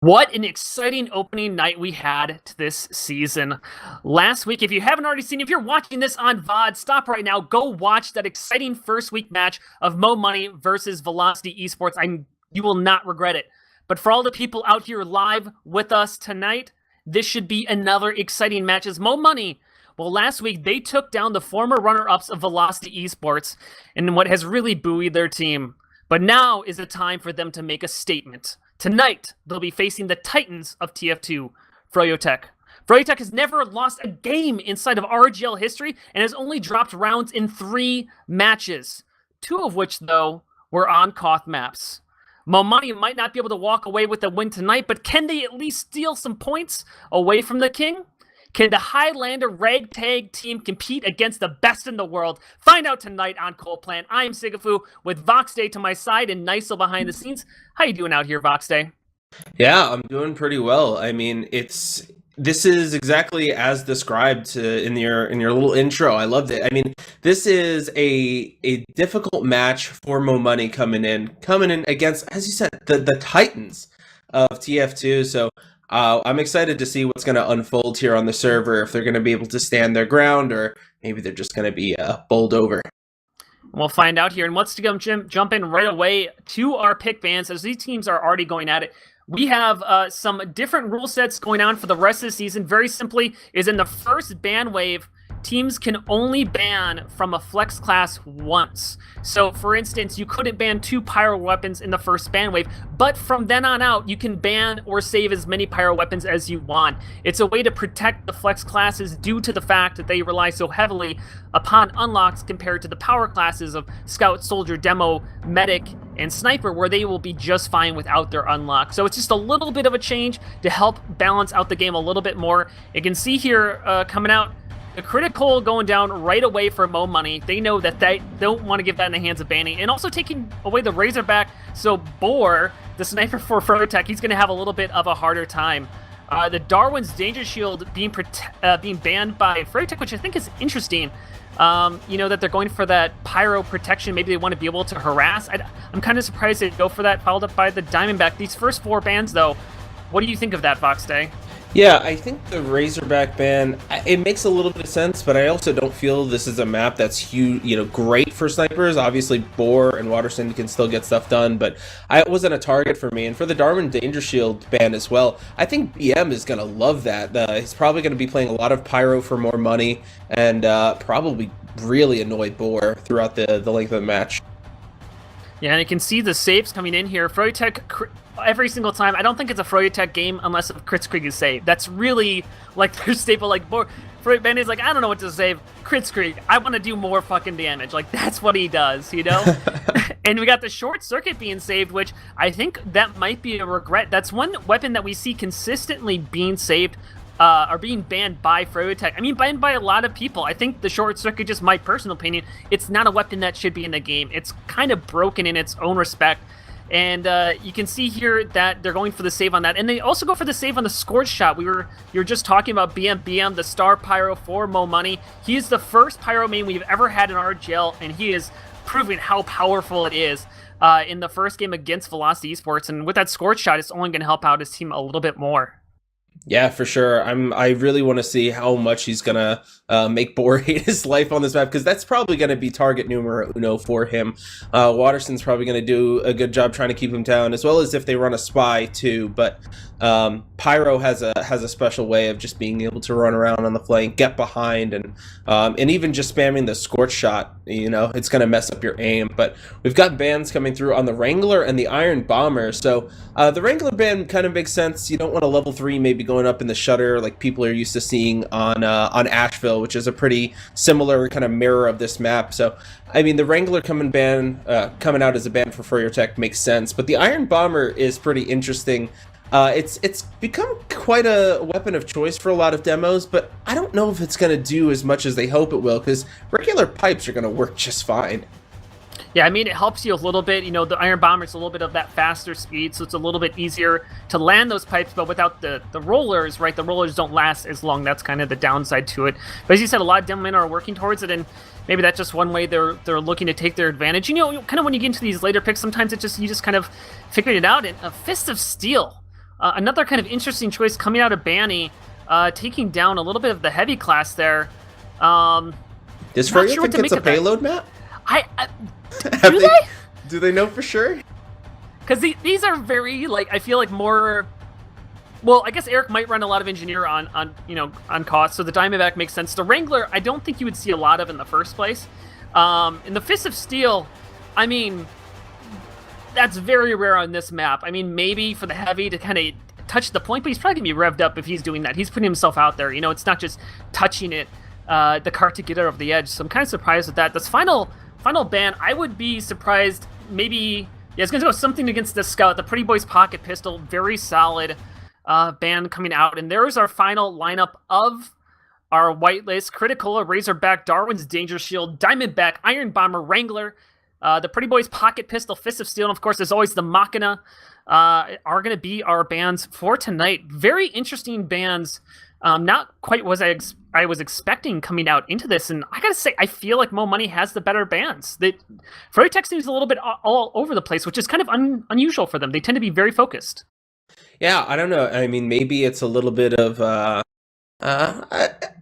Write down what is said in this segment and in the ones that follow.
What an exciting opening night we had to this season. Last week, if you haven't already seen, if you're watching this on VOD, stop right now. Go watch that exciting first week match of Mo Money versus VoxDei Esports. You will not regret it. But for all the people out here live with us tonight, this should be another exciting match as Mo Money. Well, last week, they took down the former runner-ups of VoxDei Esports in what has really buoyed their team. But now is the time for them to make a statement. Tonight, they'll be facing the Titans of TF2, Froyotech. Froyotech has never lost a game inside of RGL history and has only dropped rounds in 3 matches, 2 of which, though, were on Koth maps. Momani might not be able to walk away with the win tonight, but can they at least steal some points away from the King? Can the Highlander ragtag team compete against the best in the world? Find out tonight on Coalplant. I am Sigafoo with VoxDei to my side and Nisel behind the scenes. How you doing out here, VoxDei? Yeah, I'm doing pretty well. I mean, this is exactly as described in your little intro. I loved it. I mean, this is a difficult match for Mo Money coming in against, as you said, the Titans of TF2. So I'm excited to see what's going to unfold here on the server, if they're going to be able to stand their ground, or maybe they're just going to be bowled over. We'll find out here. And let's jump in right away to our pick bans, as these teams are already going at it. We have some different rule sets going on for the rest of the season. Very simply, is in the first ban wave, teams can only ban from a flex class once. So, for instance, you couldn't ban 2 pyro weapons in the first ban wave, but from then on out, you can ban or save as many pyro weapons as you want. It's a way to protect the flex classes due to the fact that they rely so heavily upon unlocks compared to the power classes of Scout, Soldier, Demo, Medic, and Sniper, where they will be just fine without their unlock. So it's just a little bit of a change to help balance out the game a little bit more. You can see here coming out, the critical going down right away for Mo Money. They know that they don't want to give that in the hands of Banny. And also taking away the Razorback, so Boar, the sniper for Froyotech, he's going to have a little bit of a harder time. The Darwin's Danger Shield being banned by Froyotech, which I think is interesting. You know, that they're going for that Pyro protection. Maybe they want to be able to harass. I'm kind of surprised they go for that, followed up by the Diamondback. These first 4 bans, though, what do you think of that, VoxDei? Yeah, I think the Razorback ban, it makes a little bit of sense, but I also don't feel this is a map that's huge, great for snipers. Obviously, Boar and Waterston can still get stuff done, but it wasn't a target for me. And for the Darwin Danger Shield ban as well, I think BM is going to love that. He's probably going to be playing a lot of Pyro for more money, and probably really annoy Boar throughout the length of the match. Yeah, and you can see the saves coming in here. Froyotech, every single time, I don't think it's a Froyotech game unless Kritzkrieg is saved. That's really like their staple. Like, Bandy's like, I don't know what to save. Kritzkrieg, I want to do more fucking damage. Like, that's what he does, you know? And we got the Short Circuit being saved, which I think that might be a regret. That's one weapon that we see consistently being saved are being banned by Froyotech. I mean, banned by a lot of people. I think the Short Circuit, just my personal opinion, it's not a weapon that should be in the game. It's kind of broken in its own respect. And you can see here that they're going for the save on that. And they also go for the save on the Scorch Shot. You were just talking about BM, the star Pyro for Mo Money. He is the first Pyro main we've ever had in RGL, and he is proving how powerful it is in the first game against VoxDei Esports. And with that Scorch Shot, it's only going to help out his team a little bit more. Yeah, for sure. I really want to see how much he's gonna make Boar hate his life on this map, because that's probably gonna be target numero uno for him. Waterston's probably gonna do a good job trying to keep him down, as well as if they run a spy too. But Pyro has a special way of just being able to run around on the flank, get behind, and even just spamming the Scorch Shot. It's gonna mess up your aim. But we've got bans coming through on the Wrangler and the Iron Bomber. So the Wrangler ban kind of makes sense. You don't want a level 3 maybe going up in the Shutter like people are used to seeing on Asheville, which is a pretty similar kind of mirror of this map. So I mean, the Wrangler coming out as a ban for Froyotech makes sense, but the Iron Bomber is pretty interesting. It's become quite a weapon of choice for a lot of demos, but I don't know if it's going to do as much as they hope it will, because regular pipes are going to work just fine. Yeah, I mean, it helps you a little bit. The Iron Bomber is a little bit of that faster speed, so it's a little bit easier to land those pipes, but without the rollers, right? The rollers don't last as long. That's kind of the downside to it. But as you said, a lot of demo men are working towards it, and maybe that's just one way they're looking to take their advantage. Kind of when you get into these later picks, sometimes you just kind of figured it out. And a Fist of Steel. Another kind of interesting choice coming out of Banny, taking down a little bit of the heavy class there. Does Not Froyo sure what think to it's make a of that. payload map? Do they? Do they know for sure? Because these are very, like, I feel like more... Well, I guess Eric might run a lot of engineer on cost, so the Diamondback makes sense. The Wrangler, I don't think you would see a lot of in the first place. In the Fist of Steel, I mean, that's very rare on this map. I mean, maybe for the heavy to kind of touch the point, but he's probably going to be revved up if he's doing that. He's putting himself out there. You know, it's not just touching it, the cart to get it over the edge. So I'm kind of surprised with that. This final ban, I would be surprised maybe... Yeah, it's going to go something against the Scout. The Pretty Boy's Pocket Pistol, very solid band coming out. And there's our final lineup of our whitelist: Critical, Razorback, Darwin's Danger Shield, Diamondback, Iron Bomber, Wrangler, the Pretty Boys Pocket Pistol, Fist of Steel, and of course, as always, the Machina are going to be our bands for tonight. Very interesting bands. Not quite what I was expecting coming out into this, and I gotta say, I feel like Mo Money has the better bands. Froyotech seems a little bit all over the place, which is kind of unusual for them. They tend to be very focused. Yeah, I don't know. I mean, maybe it's a little bit of I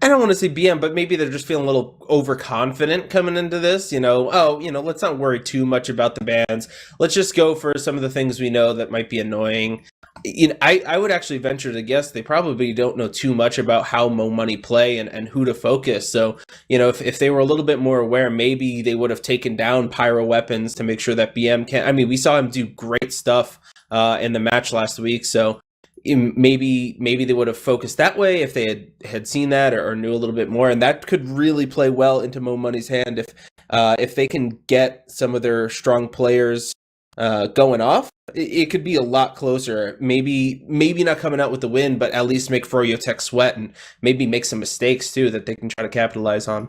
don't want to say BM, but maybe they're just feeling a little overconfident coming into this. Let's not worry too much about the bands. Let's just go for some of the things we know that might be annoying. I would actually venture to guess they probably don't know too much about how Mo Money play and who to focus. So, if they were a little bit more aware, maybe they would have taken down Pyro weapons to make sure that BM can't. I mean, we saw him do great stuff in the match last week. So maybe they would have focused that way if they had seen that or knew a little bit more. And that could really play well into Mo Money's hand if they can get some of their strong players going off. It could be a lot closer. Maybe not coming out with the win, but at least make Froyotech sweat and maybe make some mistakes too that they can try to capitalize on.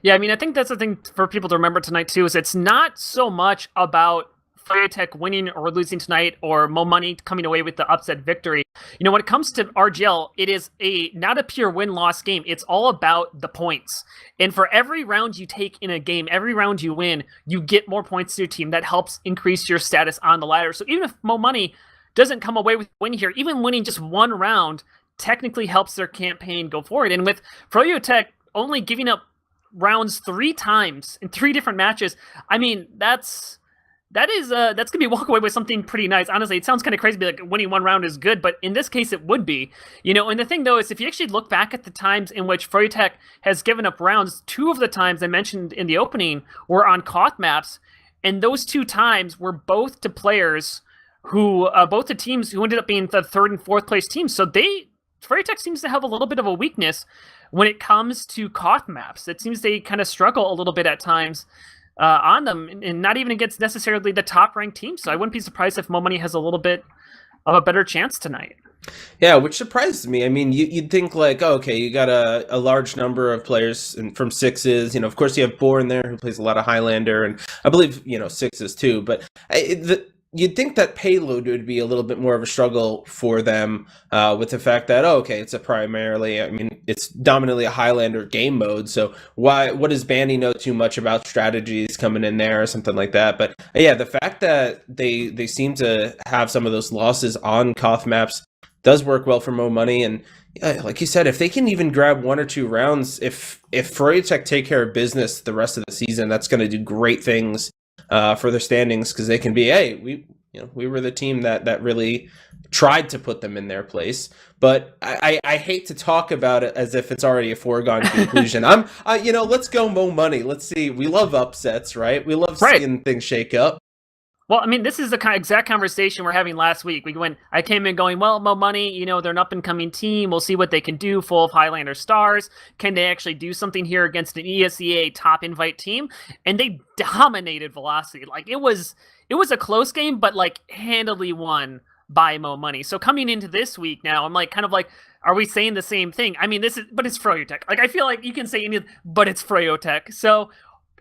Yeah, I mean, I think that's the thing for people to remember tonight too, is it's not so much about Froyotech winning or losing tonight or Mo Money coming away with the upset victory. When it comes to RGL, it is not a pure win-loss game. It's all about the points. And for every round you take in a game, every round you win, you get more points to your team. That helps increase your status on the ladder. So even if Mo Money doesn't come away with a win here, even winning just one round technically helps their campaign go forward. And with Froyotech only giving up rounds 3 times in 3 different matches, I mean, that's gonna be walk away with something pretty nice. Honestly, it sounds kind of crazy to be like winning one round is good, but in this case it would be. And the thing though is if you actually look back at the times in which Froyotech has given up rounds, 2 of the times I mentioned in the opening were on Koth maps, and those 2 times were both to players who both the teams who ended up being the 3rd and 4th place teams. So Froyotech seems to have a little bit of a weakness when it comes to Koth maps. It seems they kind of struggle a little bit at times on them, and not even against necessarily the top-ranked team. So I wouldn't be surprised if Mo Money has a little bit of a better chance tonight. Yeah, which surprises me. I mean, you'd think like, oh, okay, you got a large number of players from sixes. Of course you have Bohr in there who plays a lot of Highlander, and I believe, sixes too. But you'd think that payload would be a little bit more of a struggle for them with the fact that, it's it's dominantly a Highlander game mode. So what does Bandy know too much about strategies coming in there or something like that? But yeah, the fact that they seem to have some of those losses on Koth maps does work well for Mo Money. And like you said, if they can even grab 1 or 2 rounds, if Froyotech take care of business the rest of the season, that's going to do great things for their standings, because they can be, we were the team that really tried to put them in their place. But I hate to talk about it as if it's already a foregone conclusion. Let's go Mo Money. Let's see. We love upsets, right? We love seeing things shake up. Well, I mean, this is the exact conversation we're having last week. I came in going, well, Mo Money, they're an up-and-coming team. We'll see what they can do, full of Highlander stars. Can they actually do something here against an ESEA top invite team? And they dominated Velocity. Like, it was a close game, but, like, handily won by Mo Money. So coming into this week now, I'm like, kind of like, are we saying the same thing? I mean, but it's Froyotech. Like, I feel like you can say anything, but it's Froyotech. So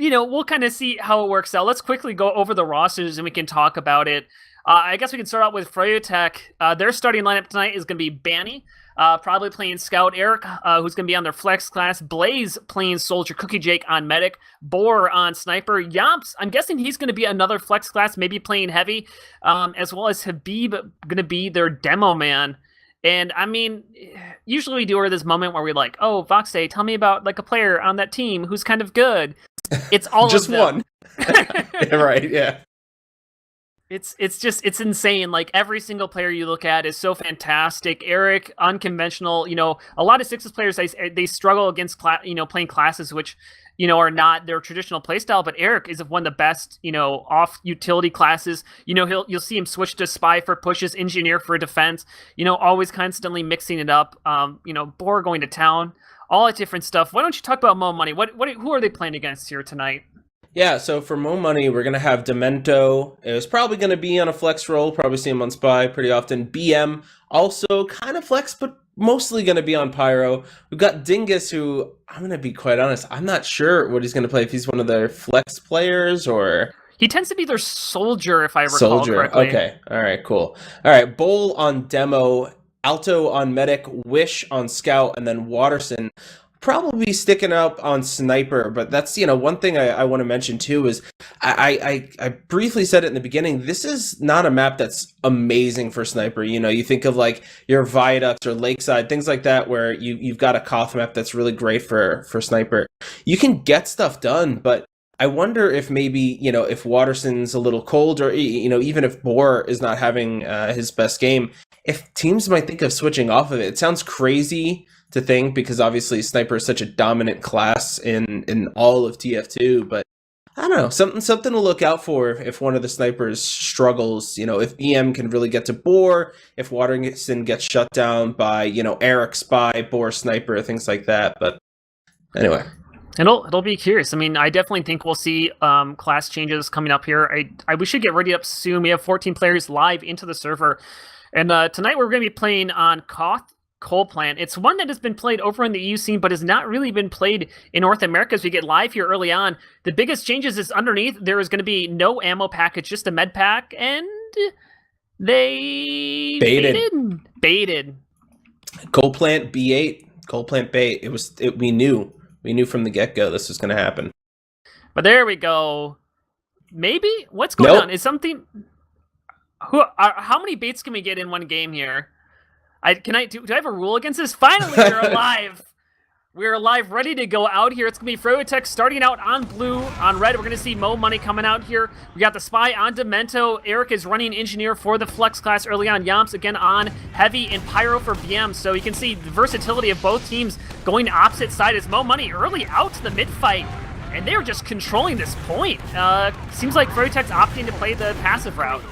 we'll kind of see how it works out. Let's quickly go over the rosters and we can talk about it. I guess we can start out with Froyotech. Their starting lineup tonight is going to be Banny, probably playing Scout. Eric, who's going to be on their flex class. Blaze playing Soldier. Cookie Jake on Medic. Boar on Sniper. Yomps, I'm guessing he's going to be another flex class, maybe playing Heavy, as well as Habib going to be their Demo Man. And I mean, usually we do this moment where we're like, oh, VoxDei, tell me about like a player on that team who's kind of good. It's all just of them. one. Right, yeah. It's insane. Like every single player you look at is so fantastic. Eric, unconventional. A lot of Sixes players they struggle against playing classes which are not their traditional playstyle. But Eric is one of the best off utility classes. You'll see him switch to Spy for pushes, Engineer for defense. Always constantly mixing it up. Boar going to town, all that different stuff. Why don't you talk about Mo Money? Who are they playing against here tonight? Yeah, so for Mo Money, we're going to have Demento. It was probably going to be on a flex roll. Probably see him on Spy pretty often. BM, also kind of flex, but mostly going to be on Pyro. We've got Dingus, who, I'm going to be quite honest, I'm not sure what he's going to play, if he's one of their flex players or... He tends to be their Soldier, if I recall correctly. Okay, all right, cool. All right, Bowl on Demo, Alto on Medic, Wish on Scout, and then Watterson probably sticking up on Sniper. But that's one thing I want to mention too is I briefly said it in the beginning, this is not a map that's amazing for Sniper. You think of like your Viaducts or Lakeside, things like that, where you've got a Koth map that's really great for Sniper. You can get stuff done, but I wonder if maybe, if Watterson's a little cold, or, even if Boar is not having his best game, if teams might think of switching off of it. It sounds crazy to think, because obviously Sniper is such a dominant class in all of TF2, but I don't know, something to look out for if one of the Snipers struggles. If BM can really get to Boar, if Watterson gets shut down by, Eric Spy, Boar Sniper, things like that. But anyway. It'll be curious. I mean, I definitely think we'll see class changes coming up here. We should get ready up soon. We have 14 players live into the server. And tonight we're going to be playing on Coalplant. It's one that has been played over in the EU scene, but has not really been played in North America as we get live here early on. The biggest changes is underneath, there is going to be no ammo package, just a med pack, and they baited. Coalplant B8, Coalplant bait. We knew from the get-go this was going to happen. But there we go. Maybe? What's going on? Is something... How many baits can we get in one game here? Do I have a rule against this? Finally, we're alive. We're alive, ready to go out here. It's going to be Froyotech starting out on blue. On red, we're going to see Mo Money coming out here. We got the Spy on Demento. Eric is running Engineer for the Flex class early on. Yomps again on Heavy, and Pyro for BM. So you can see the versatility of both teams going opposite side as Mo Money early out to the mid-fight. And they're just controlling this point. Seems like Froyotech's opting to play the passive route.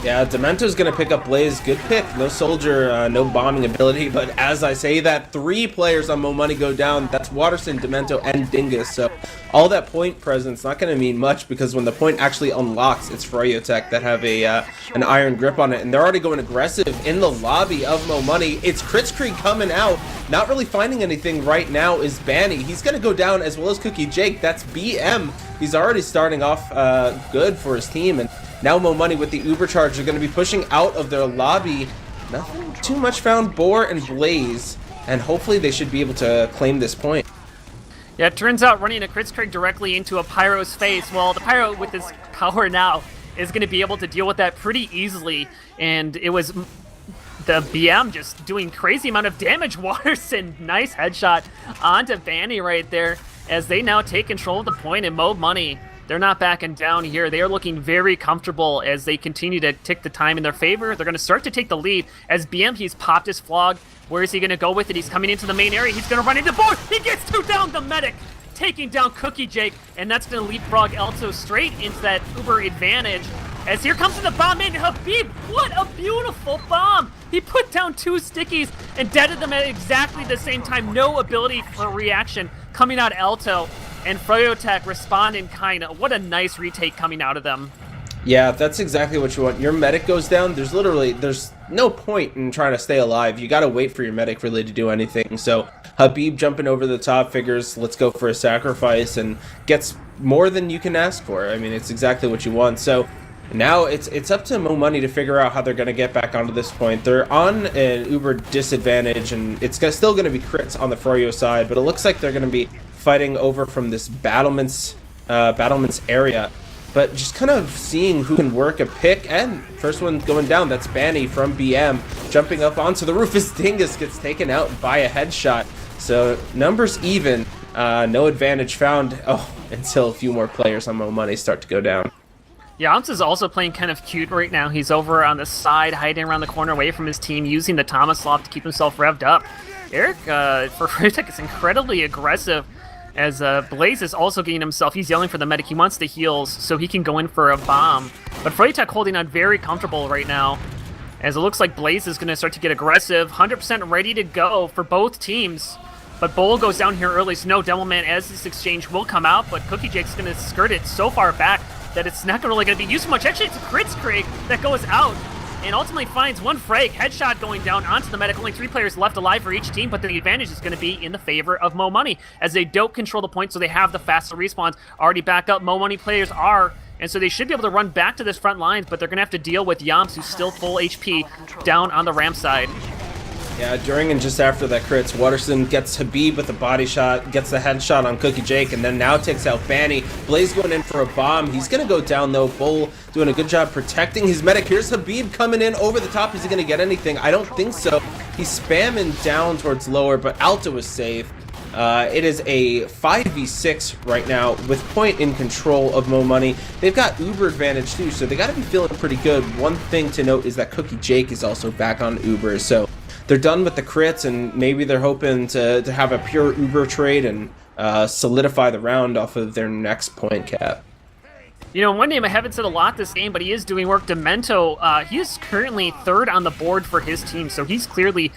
Yeah, Demento's going to pick up Blaze. Good pick. No Soldier, no bombing ability. But as I say that, 3 players on Mo Money go down. That's Watterson, Demento, and Dingus. So all that point presence not going to mean much, because when the point actually unlocks, it's Froyotech that have an iron grip on it. And they're already going aggressive in the lobby of Mo Money. It's Kritzkrieg coming out. Not really finding anything right now is Banny. He's going to go down, as well as Cookie Jake. That's BM. He's already starting off good for his team. And now Mo Money with the Uber charge are going to be pushing out of their lobby. Nothing too much found. Boar and Blaze, and hopefully they should be able to claim this point. Yeah, it turns out running a Kritzkrieg directly into a Pyro's face, well, the Pyro with his power now is going to be able to deal with that pretty easily, and it was the BM just doing crazy amount of damage. Watterson, nice headshot onto Banny right there, as they now take control of the point, and Mo Money, they're not backing down here. They are looking very comfortable as they continue to tick the time in their favor. They're going to start to take the lead as BM, he's popped his flog. Where is he going to go with it? He's coming into the main area. He's going to run into Boar. He gets 2 down, the medic, taking down Cookie Jake, and that's going to leapfrog Elto straight into that Uber advantage. As here comes the bomb in, Habib, what a beautiful bomb! He put down 2 stickies and deaded them at exactly the same time. No ability for reaction coming out Elto, and Froyotech respond in kind. What a nice retake coming out of them. Yeah, that's exactly what you want. Your medic goes down, there's no point in trying to stay alive. You gotta wait for your medic really to do anything. So Habib jumping over the top figures, let's go for a sacrifice, and gets more than you can ask for. I mean, it's exactly what you want. So Now it's up to Mo Money to figure out how they're going to get back onto this point. They're on an uber disadvantage, and it's still going to be crits on the Froyo side, but it looks like they're going to be fighting over from this battlements area. But just kind of seeing who can work a pick, and first one going down, that's Banny from BM. Jumping up onto the roof as Dingus gets taken out by a headshot. So numbers even, no advantage found until a few more players on Mo Money start to go down. Yams is also playing kind of cute right now. He's over on the side, hiding around the corner away from his team, using the Tomaslov to keep himself revved up. Eric, for Froyotech, is incredibly aggressive, as Blaze is also getting himself. He's yelling for the medic. He wants the heals so he can go in for a bomb. But Froyotech holding on very comfortable right now, as it looks like Blaze is going to start to get aggressive. 100% ready to go for both teams. But Bull goes down here early, so no Devilman as this exchange will come out, but Cookie Jake's going to skirt it so far back that it's not really going to be used much. Actually, it's a crits Craig that goes out and ultimately finds one frag. Headshot going down onto the medic. Only 3 players left alive for each team, but the advantage is going to be in the favor of Mo Money, as they don't control the point, so they have the faster respawns already backed up. Mo Money players are, and so they should be able to run back to this front lines, but they're going to have to deal with Yams, who's still full HP, down on the ramp side. Yeah, during and just after that crits, Watterson gets Habib with a body shot, gets the headshot on Cookie Jake, and then now takes out Banny. Blaze going in for a bomb. He's going to go down, though. Bull doing a good job protecting his medic. Here's Habib coming in over the top. Is he going to get anything? I don't think so. He's spamming down towards lower, but Alto is safe. It is a 5v6 right now with point in control of Mo Money. They've got Uber advantage too, so they got to be feeling pretty good. One thing to note is that Cookie Jake is also back on Uber, so they're done with the crits, and maybe they're hoping to have a pure Uber trade and solidify the round off of their next point cap. You know, one name I haven't said a lot this game, but he is doing work. Demento, he is currently 3rd on the board for his team, so he's clearly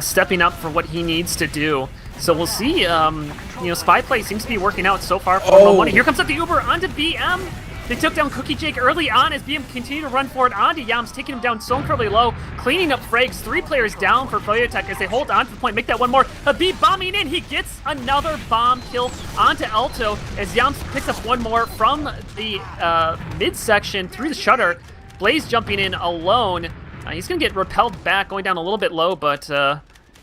stepping up for what he needs to do. So we'll see. You know, Spy Play seems to be working out so far for Mo Money. Here comes up the Uber onto BM. They took down Cookie Jake early on as BM continued to run forward onto Yams, taking him down so incredibly low, cleaning up frags. 3 players down for Froyotech as they hold on to the point, make that one more. Habib bombing in, he gets another bomb kill onto Alto as Yams picks up one more from the midsection through the shutter. Blaze jumping in alone. He's going to get repelled back, going down a little bit low, but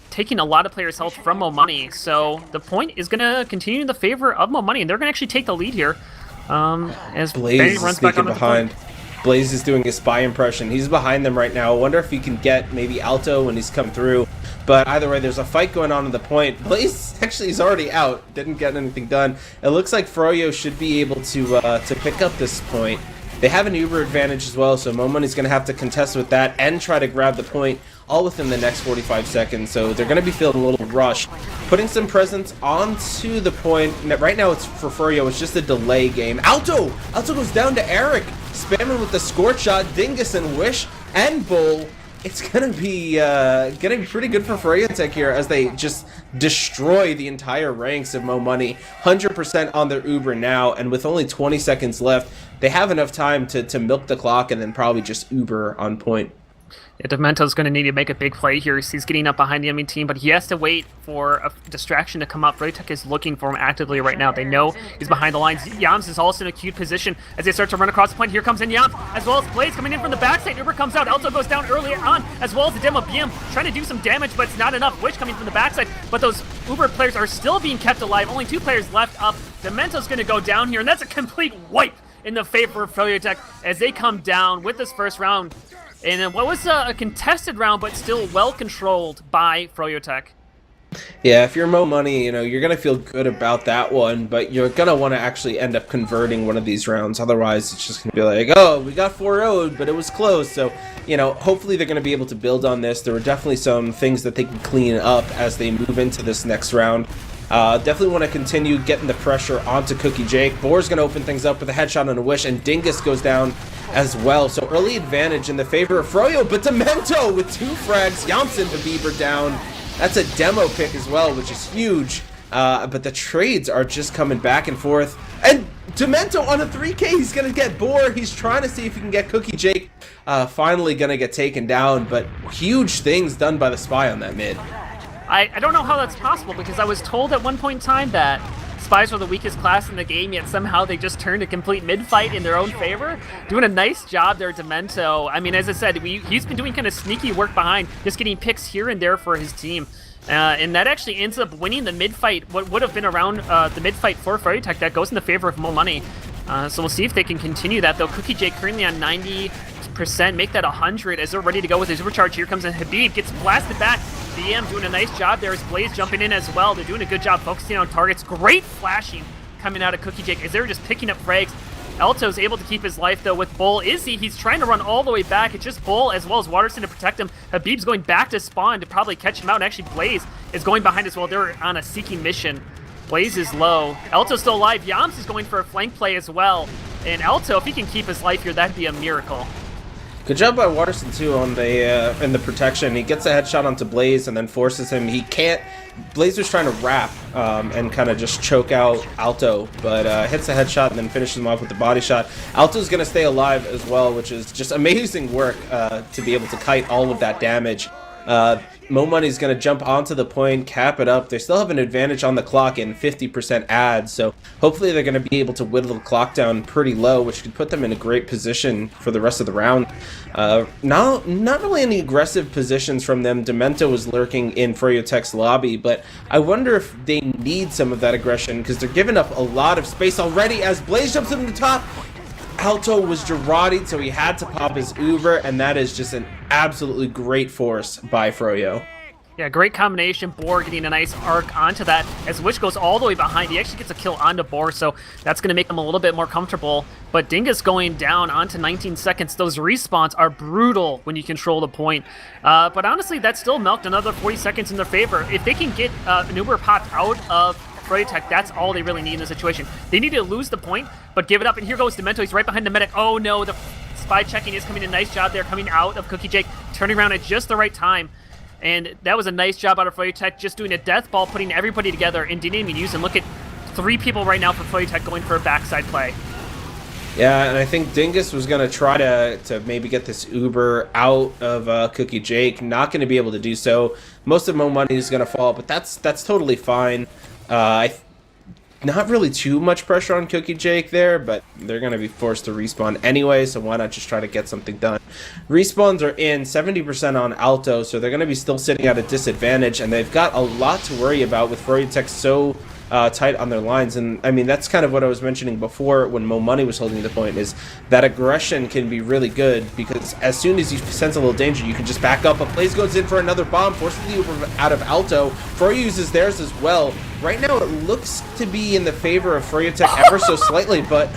taking a lot of players' health from Mo Money. So the point is going to continue in the favor of Mo Money, and they're going to actually take the lead here. As Blaze runs is back sneaking behind. Blaze is doing a spy impression. He's behind them right now. I wonder if he can get maybe Alto when he's come through. But either way, there's a fight going on the point. Blaze actually is already out. Didn't get anything done. It looks like Froyo should be able to pick up this point. They have an Uber advantage as well, so Mo Money's going to have to contest with that and try to grab the point all within the next 45 seconds. So they're going to be feeling a little rushed. Putting some presence onto the point. Right now it's for Froyo. It's just a delay game. Alto goes down to Eric, spamming with the scorch shot. Dingus and Wish and Bull. It's gonna be pretty good for Froyotech here as they just destroy the entire ranks of Mo Money. 100% on their Uber now, and with only 20 seconds left, they have enough time to milk the clock and then probably just Uber on point. Yeah, Demento's going to need to make a big play here. He's getting up behind the enemy team, but he has to wait for a distraction to come up. Froyotech is looking for him actively right now. They know he's behind the lines. Yams is also in a cute position as they start to run across the point. Here comes in Yams, as well as Blaze coming in from the backside. Uber comes out. Alto goes down earlier on, as well as the demo BM trying to do some damage, but it's not enough. Wish coming from the backside, but those Uber players are still being kept alive. Only 2 players left up. Demento's going to go down here, and that's a complete wipe in the favor of Froyotech as they come down with this first round. And what was a contested round, but still well controlled by Froyotech. Yeah, if you're Mo Money, you know, you're going to feel good about that one, but you're going to want to actually end up converting one of these rounds. Otherwise, it's just going to be like, oh, we got 4-0'd, but it was close. So, you know, hopefully they're going to be able to build on this. There were definitely some things that they can clean up as they move into this next round. Definitely want to continue getting the pressure onto Cookie Jake. Boar's going to open things up with a headshot and a Wish, and Dingus goes down as well. So early advantage in the favor of Froyo, but Demento with 2 frags. Janssen to Bieber down. That's a demo pick as well, which is huge. But the trades are just coming back and forth. And Demento on a 3K, he's going to get Boar. He's trying to see if he can get Cookie Jake. Finally going to get taken down, but huge things done by the Spy on that mid. I don't know how that's possible, because I was told at one point in time that Spies were the weakest class in the game, yet somehow they just turned a complete mid-fight in their own favor. Doing a nice job there, Demento. I mean, as I said, he's been doing kind of sneaky work behind, just getting picks here and there for his team. And that actually ends up winning the mid-fight, what would have been around the mid-fight for Froyotech. That goes in the favor of Mo Money. So we'll see if they can continue that, though. Cookie Jake currently on 90%, make that 100 as they're ready to go with his supercharge. Here comes in Habib, gets blasted back. BM doing a nice job there as Blaze jumping in as well. They're doing a good job focusing on targets. Great flashing coming out of Cookie Jake as they're just picking up frags. Elto's able to keep his life, though, with Bull. Izzy, he's trying to run all the way back. It's just Bull as well as Waterston to protect him. Habib's going back to spawn to probably catch him out, and actually Blaze is going behind as well. They're on a seeking mission. Blaze is low. Elto's still alive. Yams is going for a flank play as well. And Elto, if he can keep his life here, that'd be a miracle. Good job by Waterston too on the in the protection. He gets a headshot onto Blaze and then forces him. He can't. Blaze was trying to wrap and kind of just choke out Alto, but hits a headshot and then finishes him off with the body shot. Alto's gonna stay alive as well, which is just amazing work to be able to kite all of that damage. Mo Money's going to jump onto the point, cap it up. They still have an advantage on the clock in 50% add, so hopefully they're going to be able to whittle the clock down pretty low, which could put them in a great position for the rest of the round. Not really any aggressive positions from them. Demento was lurking in Froyotech's lobby, but I wonder if they need some of that aggression because they're giving up a lot of space already as Blaze jumps in the top. Alto was Girardi'd, so he had to pop his Uber, and that is just an absolutely great force by Froyo. Yeah, great combination. Boar getting a nice arc onto that as Witch goes all the way behind. He actually gets a kill onto Boar, so that's going to make him a little bit more comfortable. But Dingus going down onto 19 seconds. Those respawns are brutal when you control the point. But honestly, that still milked another 40 seconds in their favor. If they can get an Uber popped out of Froyotech, that's all they really need in this situation. They need to lose the point, but give it up. And here goes Demento. He's right behind the medic. Oh no, the spy checking is coming in. Nice job there, coming out of Cookie Jake, turning around at just the right time. And that was a nice job out of Froyotech, just doing a death ball, putting everybody together and didn't even use. And look at 3 people right now for Froyotech going for a backside play. Yeah, and I think Dingus was going to try to maybe get this Uber out of Cookie Jake. Not going to be able to do so. Most of Mo Money is going to fall, but that's totally fine. Not really too much pressure on Cookie Jake there, but they're going to be forced to respawn anyway, so why not just try to get something done. Respawns are in 70% on Alto, so they're going to be still sitting at a disadvantage, and they've got a lot to worry about with Froyotech so tight on their lines. And I mean, that's kind of what I was mentioning before when Mo Money was holding the point, is that aggression can be really good because as soon as you sense a little danger, you can just back up. But Blaze goes in for another bomb, forces the Uber out of Alto. Froyo uses theirs as well. Right now, it looks to be in the favor of Froyotech ever so slightly, but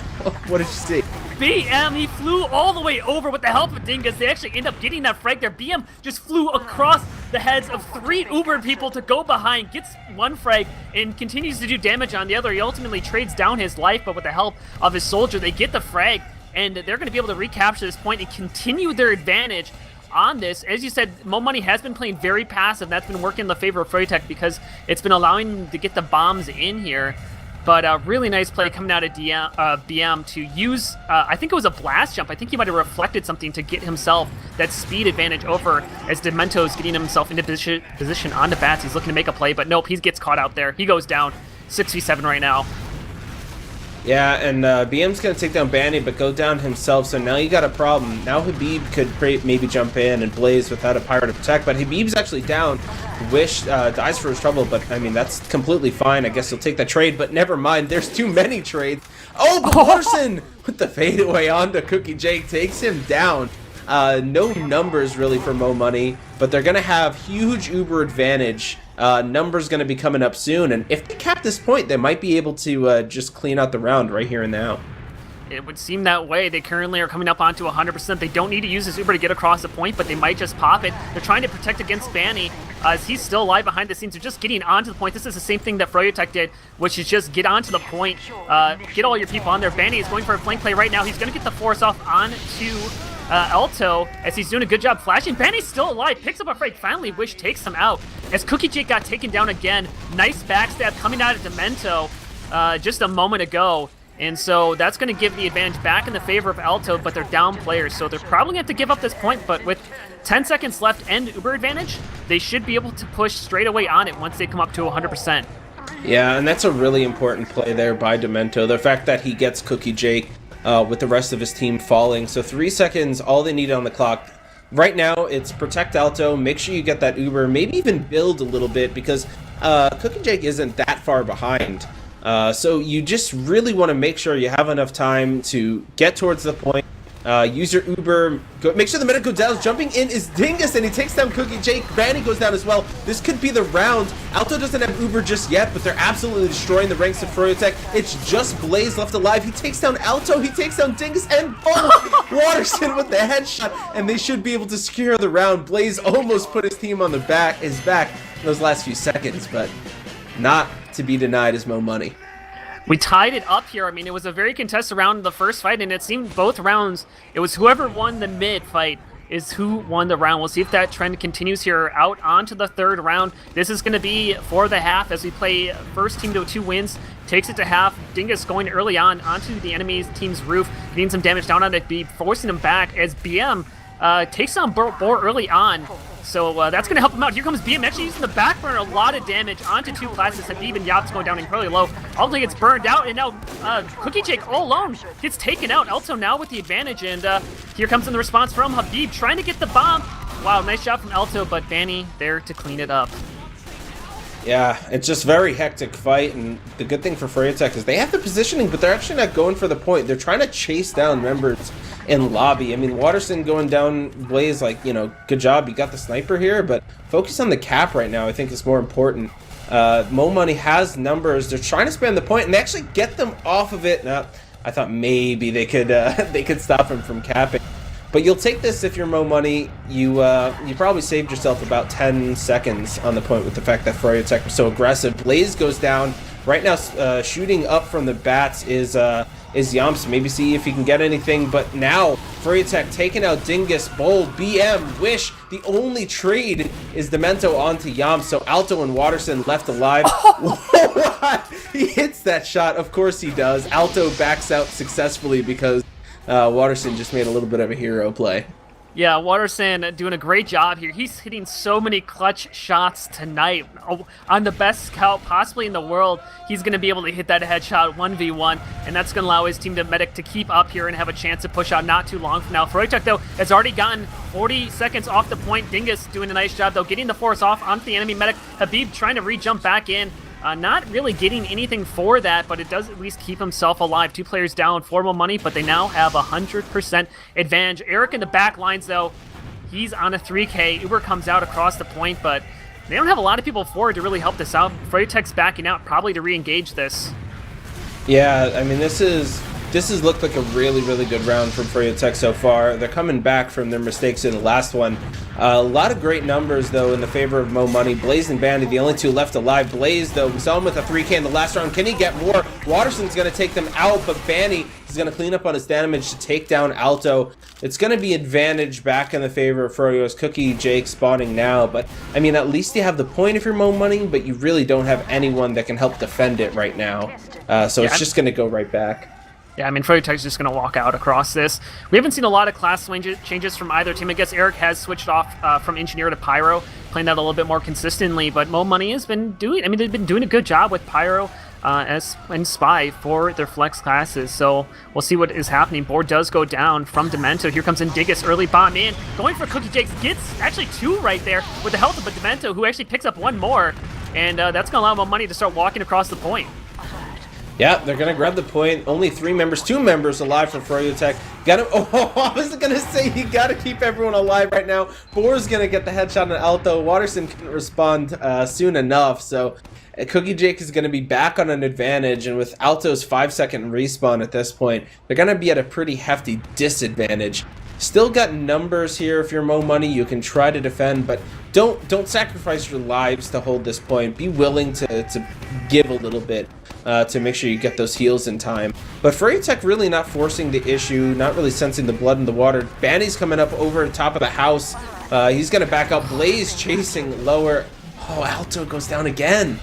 what did you see? BM, he flew all the way over with the help of Dingus. They actually end up getting that frag there. BM just flew across the heads of 3 Uber people to go behind, gets 1 frag, and continues to do damage on the other. He ultimately trades down his life, but with the help of his soldier, they get the frag, and they're going to be able to recapture this point and continue their advantage on this. As you said, Mo Money has been playing very passive. That's been working in the favor of Froyotech because it's been allowing them to get the bombs in here. But a really nice play coming out of BM to use, I think it was a blast jump. I think he might have reflected something to get himself that speed advantage over as Demento's getting himself into position on the bats. He's looking to make a play, but nope, he gets caught out there. He goes down 6v7 right now. Yeah, and BM's going to take down Banny, but go down himself, so now you got a problem. Now Habib could maybe jump in and Blaze without a Pyro to protect, but Habib's actually down. Wish dies for his trouble, but I mean, that's completely fine. I guess he'll take that trade, but never mind. There's too many trades. Oh, but Larson with the fadeaway onto Cookie Jake takes him down. No numbers really for Mo Money, but they're going to have huge Uber advantage. Numbers going to be coming up soon, and if they cap this point, they might be able to just clean out the round right here and now. It would seem that way. They currently are coming up onto 100%. They don't need to use this Uber to get across the point, but they might just pop it. They're trying to protect against Banny as he's still alive behind the scenes. They're just getting onto the point. This is the same thing that Froyotech did, which is just get onto the point, get all your people on there. Banny is going for a flank play right now. He's going to get the force off onto Alto as he's doing a good job flashing. Banny's still alive, picks up a frag. Finally, Wish takes him out as Cookie Jake got taken down again. Nice backstab coming out of Demento just a moment ago. And so that's going to give the advantage back in the favor of Alto, but they're down players, so they're probably going to have to give up this point, but with 10 seconds left and Uber advantage, they should be able to push straight away on it once they come up to 100%. Yeah, and that's a really important play there by Demento. The fact that he gets Cookie Jake with the rest of his team falling. So 3 seconds, all they need on the clock. Right now, it's protect Alto, make sure you get that Uber, maybe even build a little bit, because Cookie Jake isn't that far behind. So you just really want to make sure you have enough time to get towards the point. Use your Uber. Make sure the medic goes down. Jumping in is Dingus, and he takes down Cookie Jake. Vanny goes down as well. This could be the round. Alto doesn't have Uber just yet, but they're absolutely destroying the ranks of Froyotech. It's just Blaze left alive. He takes down Alto. He takes down Dingus, and Waterson with the headshot, and they should be able to secure the round. Blaze almost put his team on his back in those last few seconds, but not to be denied is Mo Money. We tied it up here. I mean, it was a very contested round in the first fight, and it seemed both rounds, it was whoever won the mid fight is who won the round. We'll see if that trend continues here out onto the third round. This is going to be for the half as we play first team to 2 wins. Takes it to half. Dingus going early on onto the enemy's team's roof, getting some damage down on it, forcing him back as BM takes down Boar early on. So that's going to help him out. Here comes BM, actually using the back burner, a lot of damage onto 2 classes. Habib and Yap's going down incredibly low. Alto gets burned out, and now Cookie Jake all alone gets taken out. Alto now with the advantage, and here comes in the response from Habib, trying to get the bomb. Wow, nice shot from Alto, but Vanny there to clean it up. Yeah, it's just very hectic fight, and the good thing for Froyotech is they have the positioning, but they're actually not going for the point. They're trying to chase down members in lobby. I mean, Waterson going down Blaze, like, you know, good job, you got the sniper here, but focus on the cap right now, I think is more important. Mo Money has numbers. They're trying to spam the point, and they actually get them off of it. Now, I thought maybe they could stop him from capping. But you'll take this if you're Mo Money. You probably saved yourself about 10 seconds on the point with the fact that Froyotech was so aggressive. Blaze goes down. Right now, shooting up from the bats is Yamps. Maybe see if he can get anything. But now, Froyotech taking out Dingus, Bold, BM, Wish. The only trade is Demento onto Yamps. So Alto and Waterson left alive. What? He hits that shot. Of course he does. Alto backs out successfully because Waterson just made a little bit of a hero play. Yeah, Waterson doing a great job here. He's hitting so many clutch shots tonight. On the best scout possibly in the world, he's going to be able to hit that headshot 1v1, and that's going to allow his team to medic to keep up here and have a chance to push out not too long from now. Froyotech, though, has already gotten 40 seconds off the point. Dingus doing a nice job, though, getting the force off onto the enemy medic. Habib trying to re-jump back in. Not really getting anything for that, but it does at least keep himself alive. 2 players down, 4 Mo Money, but they now have 100% advantage. Eric in the back lines, though, he's on a 3K. Uber comes out across the point, but they don't have a lot of people forward to really help this out. Froyotech's backing out probably to re-engage this. Yeah, I mean, this has looked like a really, really good round from Froyotech so far. They're coming back from their mistakes in the last one. A lot of great numbers, though, in the favor of Mo Money. Blaze and Bandy, the only 2 left alive. Blaze, though, we saw him with a 3K in the last round. Can he get more? Waterson's going to take them out, but Bandy is going to clean up on his damage to take down Alto. It's going to be advantage back in the favor of Froyo's. Cookie Jake spawning now, but, I mean, at least you have the point if you're Mo Money, but you really don't have anyone that can help defend it right now. So it's just going to go right back. Yeah, I mean, Froyotech's just going to walk out across this. We haven't seen a lot of class changes from either team. I guess Eric has switched off from Engineer to Pyro, playing that a little bit more consistently, but Mo Money has been doing, I mean, they've been doing a good job with Pyro and Spy for their flex classes, so we'll see what is happening. Board does go down from Demento. Here comes in Dingus, early bomb in, going for Cookie Jakes, gets actually 2 right there with the help of a Demento, who actually picks up 1 more, and that's going to allow Mo Money to start walking across the point. Yeah, they're going to grab the point. Only 2 members alive for Froyotech. Got to, I was going to say, you got to keep everyone alive right now. Boar's going to get the headshot on Alto. Waterson couldn't respond soon enough, so Cookie Jake is going to be back on an advantage, and with Alto's 5-second respawn at this point, they're going to be at a pretty hefty disadvantage. Still got numbers here. If you're Mo Money, you can try to defend, but don't sacrifice your lives to hold this point. Be willing to give a little bit to make sure you get those heals in time. But Froyotech really not forcing the issue, not really sensing the blood in the water. Banny's coming up over the top of the house. He's going to back up. Blaze chasing lower. Oh, Alto goes down again.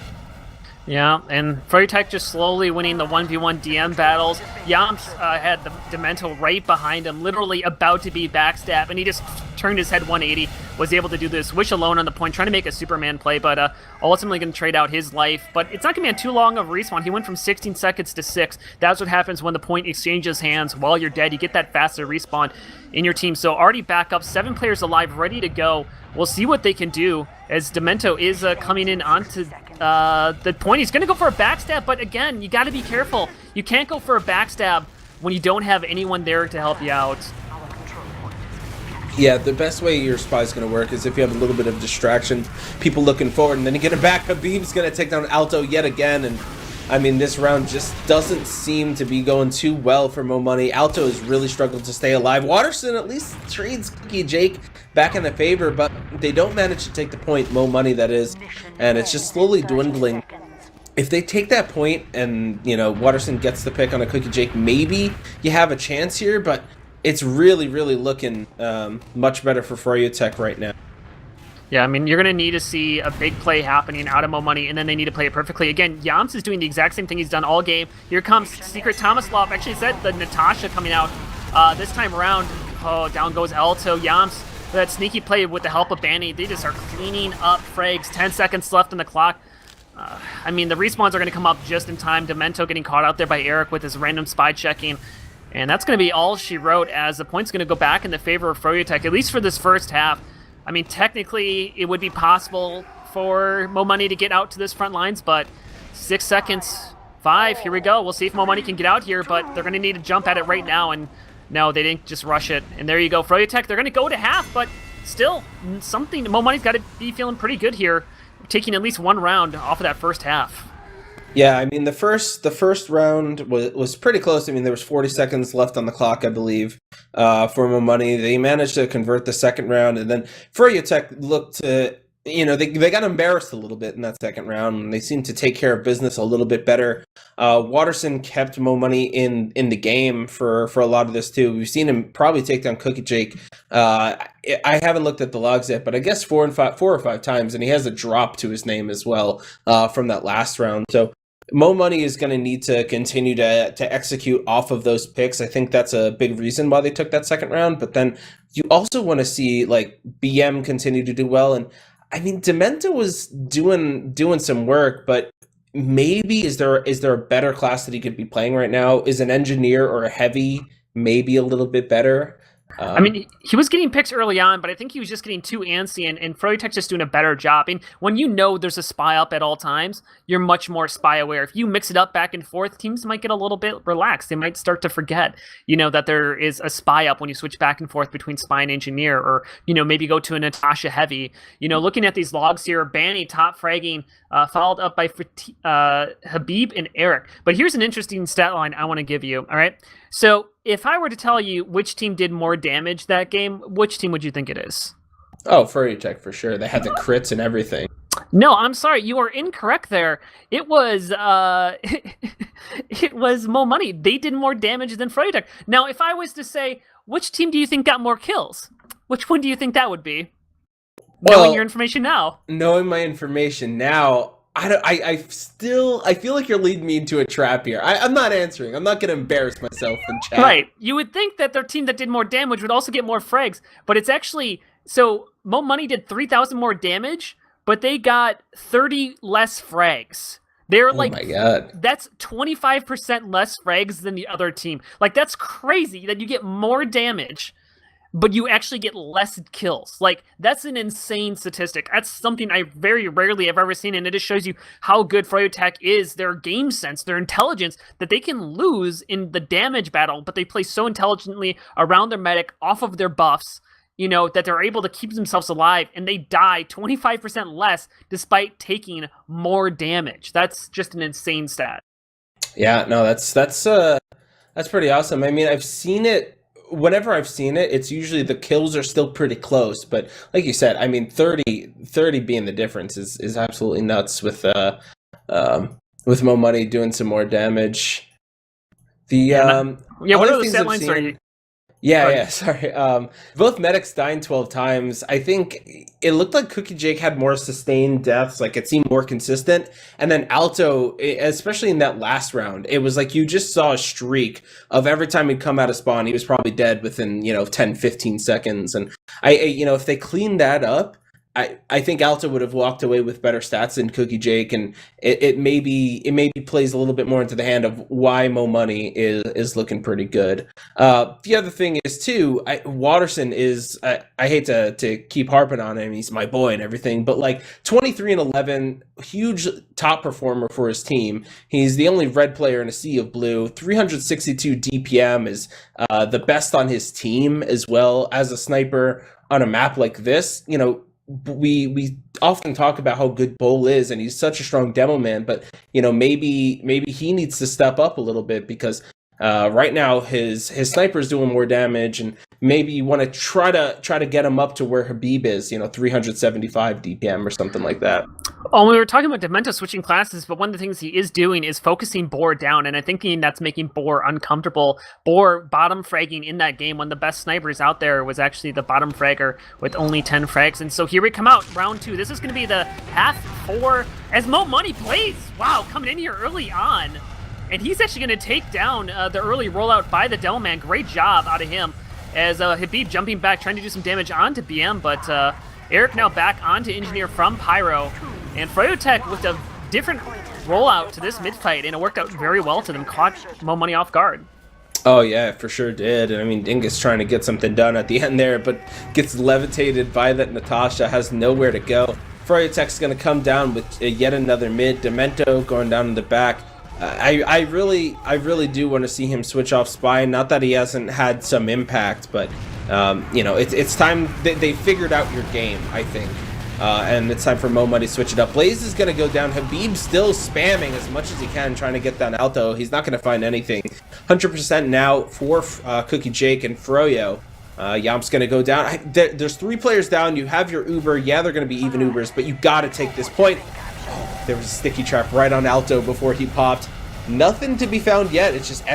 Yeah, and Froyotech just slowly winning the 1v1 DM battles. Yamps had the Demento right behind him, literally about to be backstab, and he just turned his head 180 was able to do this. Wish alone on the point, trying to make a Superman play, but ultimately going to trade out his life. But it's not going to be on too long of a respawn. He went from 16 seconds to 6. That's what happens when the point exchanges hands while you're dead. You get that faster respawn in your team. So already back up, 7 players alive, ready to go. We'll see what they can do as Demento is coming in onto the point. He's going to go for a backstab, but again, you got to be careful. You can't go for a backstab when you don't have anyone there to help you out. Yeah, the best way your spy is going to work is if you have a little bit of distraction, people looking forward, and then you get a back. Habib's going to take down Alto yet again, and I mean, this round just doesn't seem to be going too well for Mo Money. Alto has really struggled to stay alive. Waterston at least trades Cookie Jake back in the favor, but they don't manage to take the point, Mo Money that is, and it's just slowly dwindling. If they take that point and, you know, Waterston gets the pick on a Cookie Jake, maybe you have a chance here, but it's really, really looking much better for Froyotech right now. Yeah, I mean, you're going to need to see a big play happening out of Mo Money, and then they need to play it perfectly. Again, Yams is doing the exact same thing he's done all game. Here comes Secret Tomislav. Actually, said the Natasha coming out this time around. Oh, down goes Alto. Yams, that sneaky play with the help of Banny. They just are cleaning up frags. 10 seconds left on the clock. I mean, the respawns are going to come up just in time. Demento getting caught out there by Eric with his random spy checking. And that's going to be all she wrote, as the point's going to go back in the favor of Froyotech, at least for this first half. I mean, technically, it would be possible for Mo Money to get out to this front lines, but 6 seconds, 5, here we go. We'll see if Mo Money can get out here, but they're going to need to jump at it right now, and no, they didn't just rush it. And there you go, Froyotech, they're going to go to half, but still, something, Mo Money's got to be feeling pretty good here, taking at least one round off of that first half. Yeah, I mean, the first round was pretty close. I mean, there was 40 seconds left on the clock, I believe, for Mo Money. They managed to convert the second round, and then Froyotech looked to, you know, they got embarrassed a little bit in that second round, and they seemed to take care of business a little bit better. Waterston kept Mo Money in the game for a lot of this, too. We've seen him probably take down Cookie Jake. I haven't looked at the logs yet, but I guess 4 or 5 times, and he has a drop to his name as well from that last round. So Mo Money is going to need to continue to execute off of those picks. I think that's a big reason why they took that second round. But then you also want to see like BM continue to do well. And I mean, Demento was doing some work, but maybe is there a better class that he could be playing right now? Is an engineer or a heavy maybe a little bit better? I mean, he was getting picks early on, but I think he was just getting too antsy, and Froyotech's just doing a better job. I mean, when you know there's a spy up at all times, you're much more spy aware. If you mix it up back and forth, teams might get a little bit relaxed. They might start to forget, you know, that there is a spy up when you switch back and forth between spy and engineer, or, you know, maybe go to a Natasha heavy. You know, looking at these logs here, Banny top fragging, followed up by Habib and Eric. But here's an interesting stat line I want to give you, all right? So if I were to tell you which team did more damage that game, which team would you think it is? Oh, Froyotech for sure. They had the crits and everything. No, I'm sorry. You are incorrect there. It was it was Mo Money. They did more damage than Froyotech. Now, if I was to say, which team do you think got more kills? Which one do you think that would be? Well, knowing your information now. Knowing my information now, I feel like you're leading me into a trap here. I'm not answering. I'm not going to embarrass myself in chat. Right. You would think that their team that did more damage would also get more frags, but it's actually, so Mo Money did 3,000 more damage, but they got 30 less frags. They're like, oh my God. That's 25% less frags than the other team. Like, that's crazy that you get more damage, but you actually get less kills. Like, that's an insane statistic. That's something I very rarely have ever seen, and it just shows you how good Froyotech is, their game sense, their intelligence, that they can lose in the damage battle, but they play so intelligently around their medic, off of their buffs, you know, that they're able to keep themselves alive, and they die 25% less despite taking more damage. That's just an insane stat. Yeah, no, that's pretty awesome. I mean, I've seen it. Whenever I've seen it, it's usually the kills are still pretty close. But like you said, I mean, 30 being the difference is absolutely nuts with Mo Money doing some more damage. The what are the stat lines? Sorry. Yeah, sorry. Both medics dying 12 times. I think it looked like Cookie Jake had more sustained deaths, like it seemed more consistent. And then Alto, especially in that last round, it was like you just saw a streak of every time he'd come out of spawn, he was probably dead within, 10, 15 seconds. And if they cleaned that up, I think Alto would have walked away with better stats than Cookie Jake, and it maybe plays a little bit more into the hand of why Mo Money is looking pretty good. The other thing is too, Watterson is I hate to keep harping on him, he's my boy and everything, but like 23 and 11, huge top performer for his team. He's the only red player in a sea of blue. 362 DPM is the best on his team as well as a sniper on a map like this. We often talk about how good Bull is, and he's such a strong demo man. But maybe he needs to step up a little bit, because right now his sniper is doing more damage, and maybe you want to try to get him up to where Habib is, 375 DPM or something like that. Oh, we were talking about Demento switching classes, but one of the things he is doing is focusing Boar down, and I think that's making Boar uncomfortable. Boar bottom fragging in that game. One of the best snipers out there was actually the bottom fragger with only 10 frags, and so here we come out, round 2. This is going to be the half 4 as Mo Money plays. Wow, coming in here early on, and he's actually going to take down the early rollout by the Delman. Great job out of him, as Habib jumping back, trying to do some damage onto BM, but Eric now back onto Engineer from Pyro. And Froyotech with a different rollout to this mid-fight, and it worked out very well to them. Caught Mo Money off guard. Oh yeah, for sure did. And I mean, Dingus trying to get something done at the end there, but gets levitated by that Natasha, has nowhere to go. Froyotech's going to come down with yet another mid. Demento going down in the back. I really do want to see him switch off Spine. Not that he hasn't had some impact, but it's time. They figured out your game, I think. And it's time for Mo Money to switch it up. Blaze is going to go down. Habib still spamming as much as he can, trying to get down Alto. He's not going to find anything. 100% now for Cookie Jake and Froyo. Yomp's going to go down. There's 3 players down. You have your Uber. Yeah, they're going to be even Ubers, but you got to take this point. Oh, there was a sticky trap right on Alto before he popped. Nothing to be found yet. It's just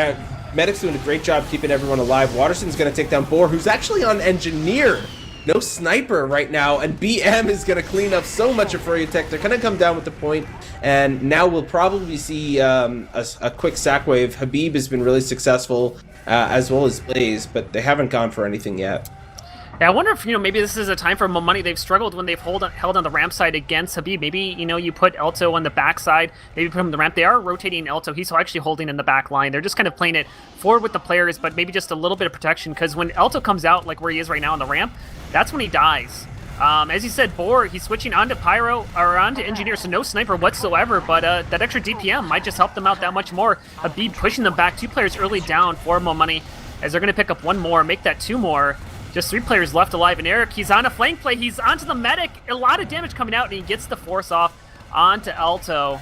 Medic's doing a great job keeping everyone alive. Watterson's going to take down Boar, who's actually on Engineer. No sniper right now, and BM is going to clean up so much of Froyotech. They're going to come down with the point, and now we'll probably see a quick sack wave. Habib has been really successful, as well as Blaze, but they haven't gone for anything yet. Yeah, I wonder if, maybe this is a time for Mo Money. They've struggled when they've held on the ramp side against Habib. Maybe, you put Elto on the back side, maybe put him on the ramp. They are rotating Elto. He's actually holding in the back line. They're just kind of playing it forward with the players, but maybe just a little bit of protection, because when Elto comes out, like where he is right now on the ramp, that's when he dies. As you said, Boar, he's switching onto Pyro, or onto Engineer, so no sniper whatsoever, but that extra DPM might just help them out that much more. Habib pushing them back, 2 players early down for Mo Money, as they're going to pick up 1 more, make that 2 more. Just 3 players left alive, and Eric, he's on a flank play, he's onto the medic, a lot of damage coming out, and he gets the force off onto Alto.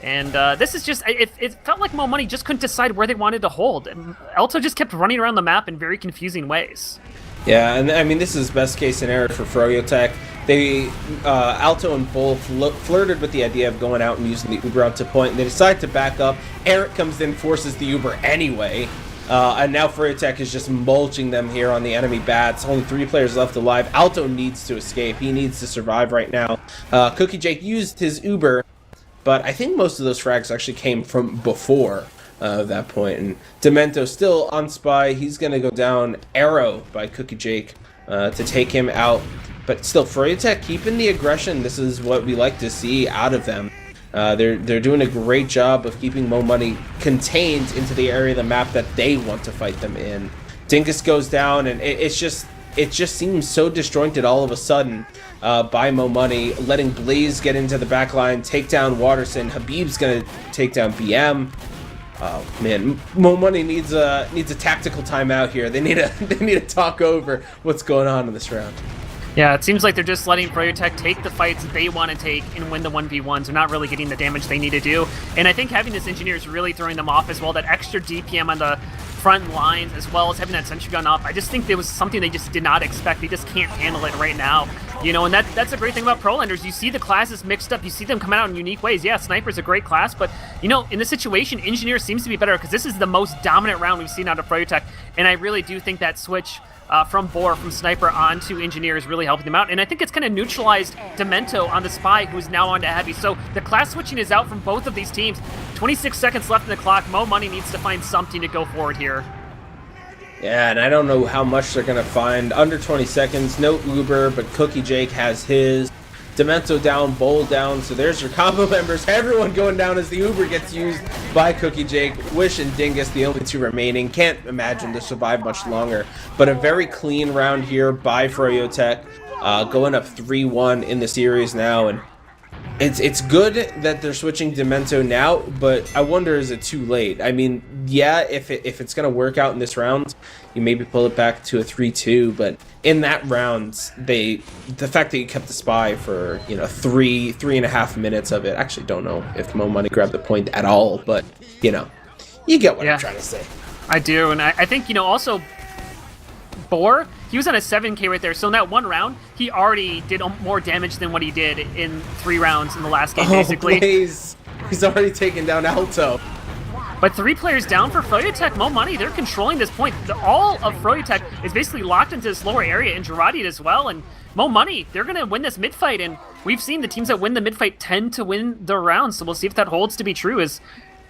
And this is just, it felt like Mo Money just couldn't decide where they wanted to hold. Alto just kept running around the map in very confusing ways. Yeah, and I mean, this is best case scenario for Froyotech. They, Alto and Bull flirted with the idea of going out and using the Uber out to point, and they decide to back up. Eric comes in, forces the Uber anyway. And now Froyotech is just mulching them here on the enemy bats. Only 3 players left alive. Alto needs to escape. He needs to survive right now. Cookie Jake used his Uber, but I think most of those frags actually came from before that point. And Demento still on Spy. He's going to go down. Arrow by Cookie Jake to take him out. But still, Froyotech keeping the aggression. This is what we like to see out of them. They're doing a great job of keeping Mo Money contained into the area of the map that they want to fight them in. Dingus goes down, and it just seems so disjointed all of a sudden by Mo Money, letting Blaze get into the back line, take down Watterson. Habib's gonna take down BM. Oh man, Mo Money needs a tactical timeout here. They need to talk over what's going on in this round. Yeah, it seems like they're just letting Froyotech take the fights they want to take and win the 1v1s. They're not really getting the damage they need to do. And I think having this engineer is really throwing them off as well. That extra DPM on the front lines, as well as having that sentry gun up. I just think there was something they just did not expect. They just can't handle it right now. You know, and that's a great thing about Prolanders. You see the classes mixed up. You see them come out in unique ways. Yeah, Sniper's a great class, but, you know, in this situation, Engineer seems to be better because this is the most dominant round we've seen out of Froyotech, and I really do think that switch from Sniper onto Engineer is really helping them out, and I think it's kind of neutralized Demento on the Spy, who's now onto Heavy. So the class switching is out from both of these teams. 26 seconds left in the clock. Mo Money needs to find something to go forward here. Yeah, and I don't know how much they're going to find. Under 20 seconds, no Uber, but Cookie Jake has his. Demento down, Bowl down, so there's your combo members. Everyone going down as the Uber gets used by Cookie Jake. Wish and Dingus, the only two remaining. Can't imagine to survive much longer. But a very clean round here by Froyotech, going up 3-1 in the series now. And it's good that they're switching Demento now, but I wonder, is it too late? I mean, yeah, if it's going to work out in this round, you maybe pull it back to a 3-2, but in that round, the fact that you kept the Spy for, you know, three and a half minutes of it, actually don't know if Mo Money grabbed the point at all, but, you know, you get what I'm trying to say. I do, and I think, you know, also, Boar, he was on a 7K right there, so in that one round, he already did more damage than what he did in 3 rounds in the last game, basically. Blaze. He's already taken down Alto. But 3 players down for Froyotech. Mo Money, they're controlling this point. All of Froyotech is basically locked into this lower area, and Girardi as well. And Mo Money, they're going to win this mid-fight. And we've seen the teams that win the mid-fight tend to win their rounds. So we'll see if that holds to be true. As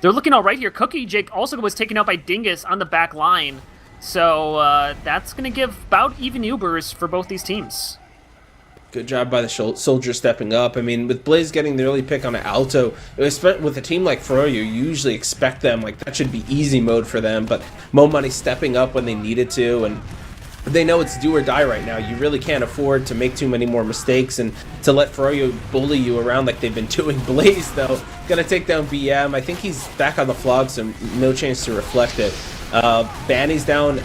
they're looking all right here. Cookie Jake also was taken out by Dingus on the back line. So that's going to give about even Ubers for both these teams. Good job by the Soldier stepping up. I mean, with Blaze getting the early pick on an Alto, with a team like Fro, you usually expect them, like, that should be easy mode for them, but Mo Money stepping up when they needed to, and they know it's do or die right now. You really can't afford to make too many more mistakes and to let Froyo bully you around like they've been doing. Blaze, though, gonna take down BM. I think he's back on the flog, so no chance to reflect it. Banny's down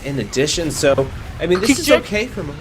in addition, so, I mean, this is okay for Mo.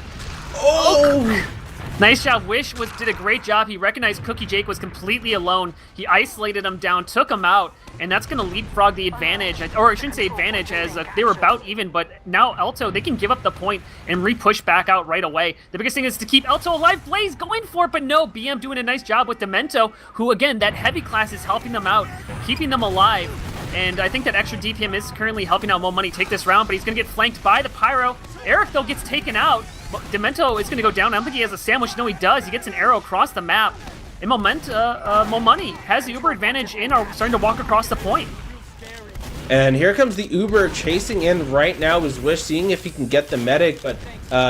Oh! Nice job. Wish did a great job. He recognized Cookie Jake was completely alone. He isolated him down, took him out, and that's going to leapfrog the advantage. Or I shouldn't say advantage, as they were about even, but now Alto, they can give up the point and re-push back out right away. The biggest thing is to keep Alto alive. Blaze going for it, but no. BM doing a nice job with Demento, who, again, that heavy class is helping them out, keeping them alive. And I think that extra DPM is currently helping out Mo Money take this round, but he's going to get flanked by the Pyro. Eric, though, gets taken out. Demento is going to go down. I don't think he has a sandwich. No, he does. He gets an arrow across the map. And Mo Money has the Uber advantage and are starting to walk across the point. And here comes the Uber chasing in right now is Wish, seeing if he can get the medic, but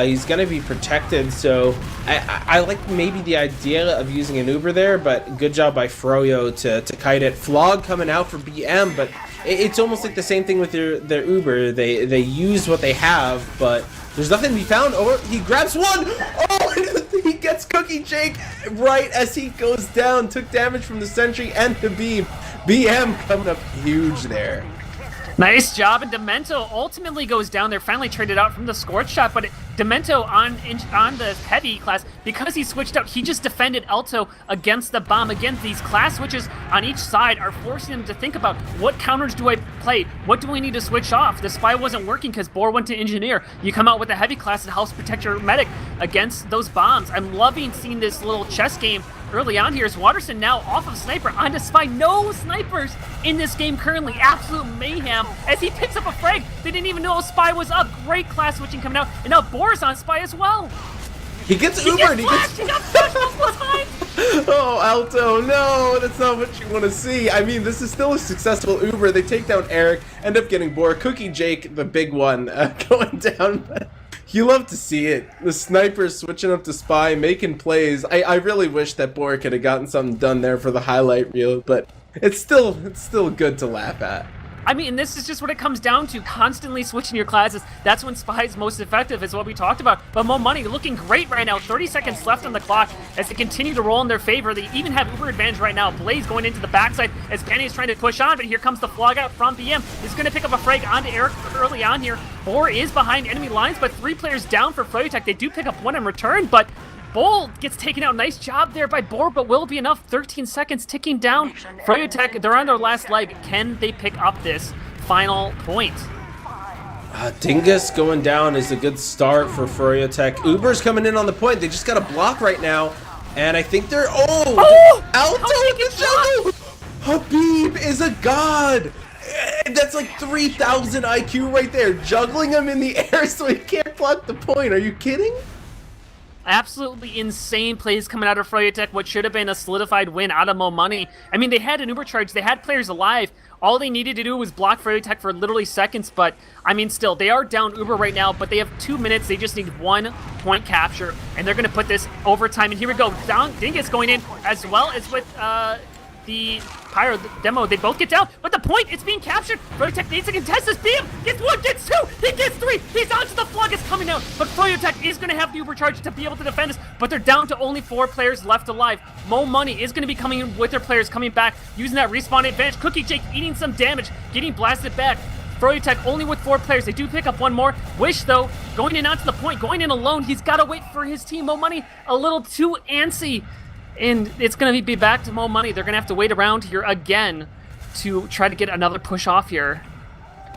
he's going to be protected. So I like maybe the idea of using an Uber there, but good job by Froyo to kite it. Flog coming out for BM, but it's almost like the same thing with their Uber. They use what they have, but there's nothing to be found. Oh, he grabs one! Oh, he gets Cookie Jake right as he goes down. Took damage from the sentry and the beam. BM coming up huge there. Nice job, and Demento ultimately goes down. They're finally traded out from the scorch shot, but Demento on the heavy class, because he switched out, he just defended Alto against the bomb. Again, these class switches on each side are forcing them to think about, what counters do I play? What do I need to switch off? The Spy wasn't working because Boar went to Engineer. You come out with a heavy class that helps protect your medic against those bombs. I'm loving seeing this little chess game early on here. Is Watterson now off of Sniper onto Spy. No snipers in this game currently. Absolute mayhem as he picks up a frag. They didn't even know a Spy was up. Great class switching coming out. And now Boar's on Spy as well. He gets Ubered. He got flashed multiple times. Oh, Alto, no, that's not what you want to see. I mean, this is still a successful Uber. They take down Eric, end up getting Boar. Cookie Jake, the big one, going down. You love to see it. The snipers switching up to Spy, making plays. I really wish that Boar could have gotten something done there for the highlight reel, but it's still good to laugh at. I mean, this is just what it comes down to, constantly switching your classes. That's when Spy's most effective, is what we talked about. But Mo Money looking great right now. 30 seconds left on the clock as they continue to roll in their favor. They even have Uber advantage right now. Blaze going into the backside as Benny is trying to push on, but here comes the flog out from BM. He's going to pick up a frag onto Eric early on here. Boar is behind enemy lines, but 3 players down for Froyotech. They do pick up 1 in return, but Bull gets taken out. Nice job there by Boar, but will it be enough? 13 seconds ticking down. Froyotech, they're on their last leg. Can they pick up this final point? Dingus going down is a good start for Froyotech. Uber's coming in on the point. They just got a block right now. And I think they're... Alto in the jungle! Habib is a god! That's like 3,000 IQ right there. Juggling him in the air so he can't block the point. Are you kidding? Absolutely insane plays coming out of Froyotech, what should have been a solidified win out of Mo Money. I mean, they had an Uber charge, they had players alive. All they needed to do was block Froyotech for literally seconds, but, I mean, still, they are down Uber right now, but they have 2 minutes, they just need 1 point capture, and they're going to put this overtime, and here we go, down, Dingus going in, as well as with, the Pyro demo, they both get down, but the point is being captured. Froyotech needs to contest this. Beam gets 1, gets 2, he gets 3. He's onto the flood is coming out, but Froyotech is going to have the Uber charge to be able to defend this, but they're down to only 4 players left alive. Mo Money is going to be coming in with their players coming back, using that respawn advantage. Cookie Jake eating some damage, getting blasted back. Froyotech only with 4 players. They do pick up 1 more. Wish, though, going in onto the point, going in alone. He's got to wait for his team. Mo Money a little too antsy. And it's going to be back to Mo Money. They're going to have to wait around here again to try to get another push off here.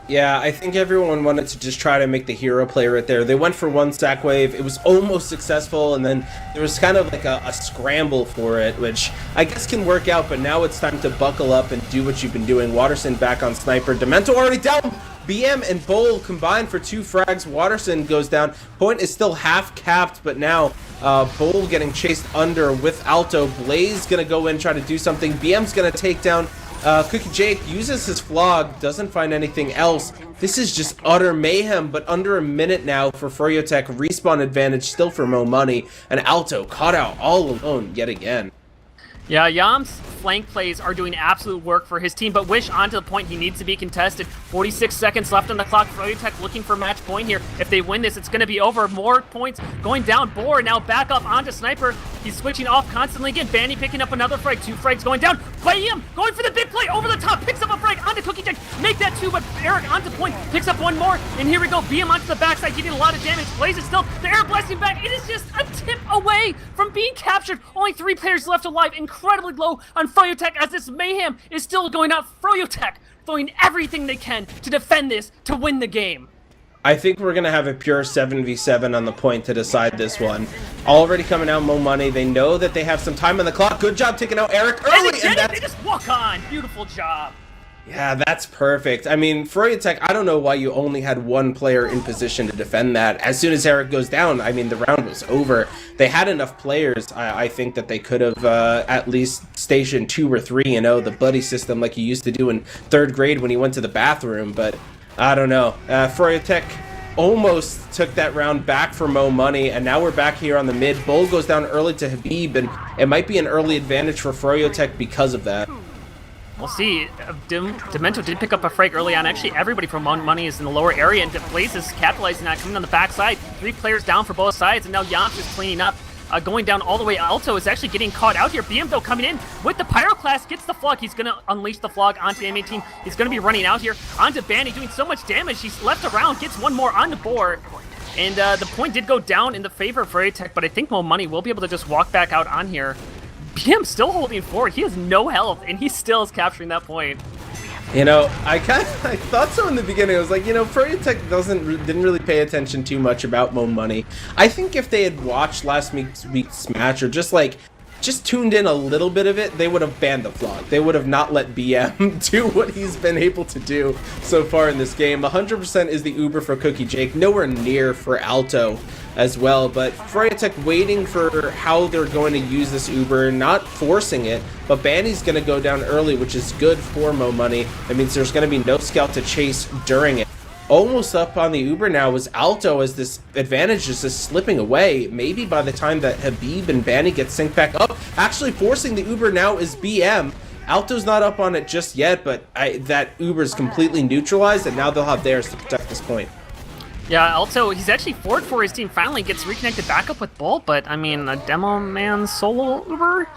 Yeah, I think everyone wanted to just try to make the hero play right there. They went for 1 stack wave. It was almost successful, and then there was kind of like a scramble for it, which I guess can work out, but now it's time to buckle up and do what you've been doing. Watterson back on Sniper. Demento already down! BM and Bowl combined for 2 frags. Watterson goes down. Point is still half capped, but now Bowl getting chased under with Alto. Blaze gonna go in, try to do something. BM's gonna take down Cookie Jake, uses his flog, doesn't find anything else. This is just utter mayhem, but under a minute now for Froyotech. Respawn advantage still for Mo Money, and Alto caught out all alone yet again. Yeah, Yam's flank plays are doing absolute work for his team, but Wish onto the point, he needs to be contested. 46 seconds left on the clock. Froyotech looking for match point here. If they win this, it's going to be over. More points going down. Boar now back up onto Sniper. He's switching off constantly again. Banny picking up another frag. 2 frags going down. Bam! Going for the big play over the top. Picks up a frag onto Cookie Jake. Make that 2, but Eric onto point. Picks up 1 more. And here we go. BM onto the backside, getting a lot of damage. Blaze is still. The air blasting back. It is just a tip away from being captured. Only 3 players left alive. Incredibly low on Froyotech as this mayhem is still going on. Froyotech throwing everything they can to defend this, to win the game. I think we're going to have a pure 7v7 on the point to decide this one. Already coming out Mo Money. They know that they have some time on the clock. Good job taking out Eric early. And they just walk on. Beautiful job. Yeah, that's perfect. I mean, Froyotech, I don't know why you only had 1 player in position to defend that. As soon as Eric goes down, I mean, the round was over. They had enough players, I think, that they could have at least stationed 2 or 3, you know, the buddy system like you used to do in 3rd grade when you went to the bathroom. But I don't know. Froyotech almost took that round back for Mo Money, and now we're back here on the mid. Bull goes down early to Habib, and it might be an early advantage for Froyotech because of that. We'll see. Demento did pick up a frag early on. Actually, everybody from Mo Money is in the lower area, and Blaze is capitalizing that, coming on the backside. 3 players down for both sides, and now Yams is cleaning up. Going down all the way. Alto is actually getting caught out here. BM, though, coming in with the Pyroclast, gets the flog. He's going to unleash the flog onto M18. He's going to be running out here. Onto Banny, doing so much damage. He's left around, gets 1 more on the board. And the point did go down in the favor of Froyotech, but I think Mo Money will be able to just walk back out on here. BM still holding forward. He has no health, and he still is capturing that point. You know, I thought so in the beginning. I was like, you know, Froyotech didn't really pay attention too much about Mo Money. I think if they had watched last week's match, or just tuned in a little bit of it, they would have banned the flog. They would have not let BM do what he's been able to do so far in this game. 100% is the Uber for Cookie Jake, nowhere near for Alto as well, but Froyotech waiting for how they're going to use this Uber, not forcing it, but Banny's going to go down early, which is good for Mo Money. That means there's going to be no scout to chase during it. Almost up on the Uber now was Alto, as this advantage is just slipping away. Maybe by the time that Habib and Banny get synced back up, actually forcing the Uber now is BM. Alto's not up on it just yet, but that Uber is completely neutralized, and now they'll have theirs to protect this point. Yeah, Alto, he's actually forward for his team. Finally gets reconnected back up with Bull, but I mean, a demo man solo Uber?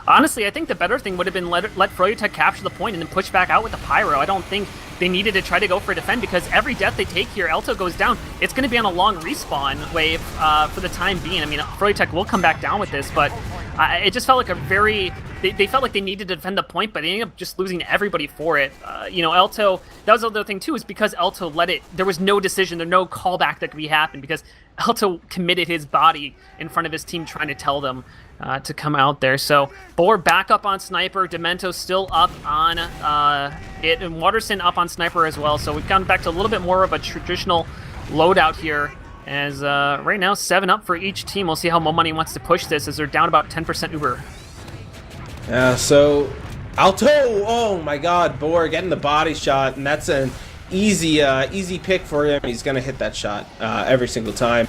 Honestly, I think the better thing would have been let Froyotech capture the point and then push back out with the Pyro. I don't think they needed to try to go for a defend, because every death they take here, Elto goes down. It's going to be on a long respawn wave for the time being. I mean, Froyotech will come back down with this, but it just felt like a very... They felt like they needed to defend the point, but they ended up just losing everybody for it. You know, Elto, that was the other thing too, is because Elto let it, there was no decision, there was no callback that could be happened, because Elto committed his body in front of his team trying to tell them to come out there. So, Boar back up on Sniper, Demento still up on it, and Waterson up on Sniper as well. So we've gone back to a little bit more of a traditional loadout here, as right now 7 up for each team. We'll see how Mo Money wants to push this, as they're down about 10% Uber. So Alto, oh my god, Boar getting the body shot, and that's an easy pick for him. He's gonna hit that shot every single time.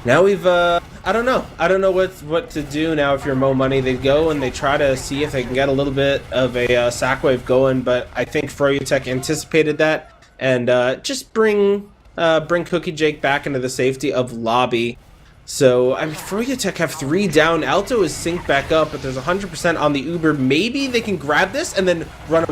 Now we've I don't know what to do now. If you're Mo Money, they go and they try to see if they can get a little bit of a sack wave going, but I think Froyotech anticipated that and just bring Cookie Jake back into the safety of lobby. So, I mean, Froyotech have 3 down. Alto is synced back up, but there's 100% on the Uber. Maybe they can grab this and then run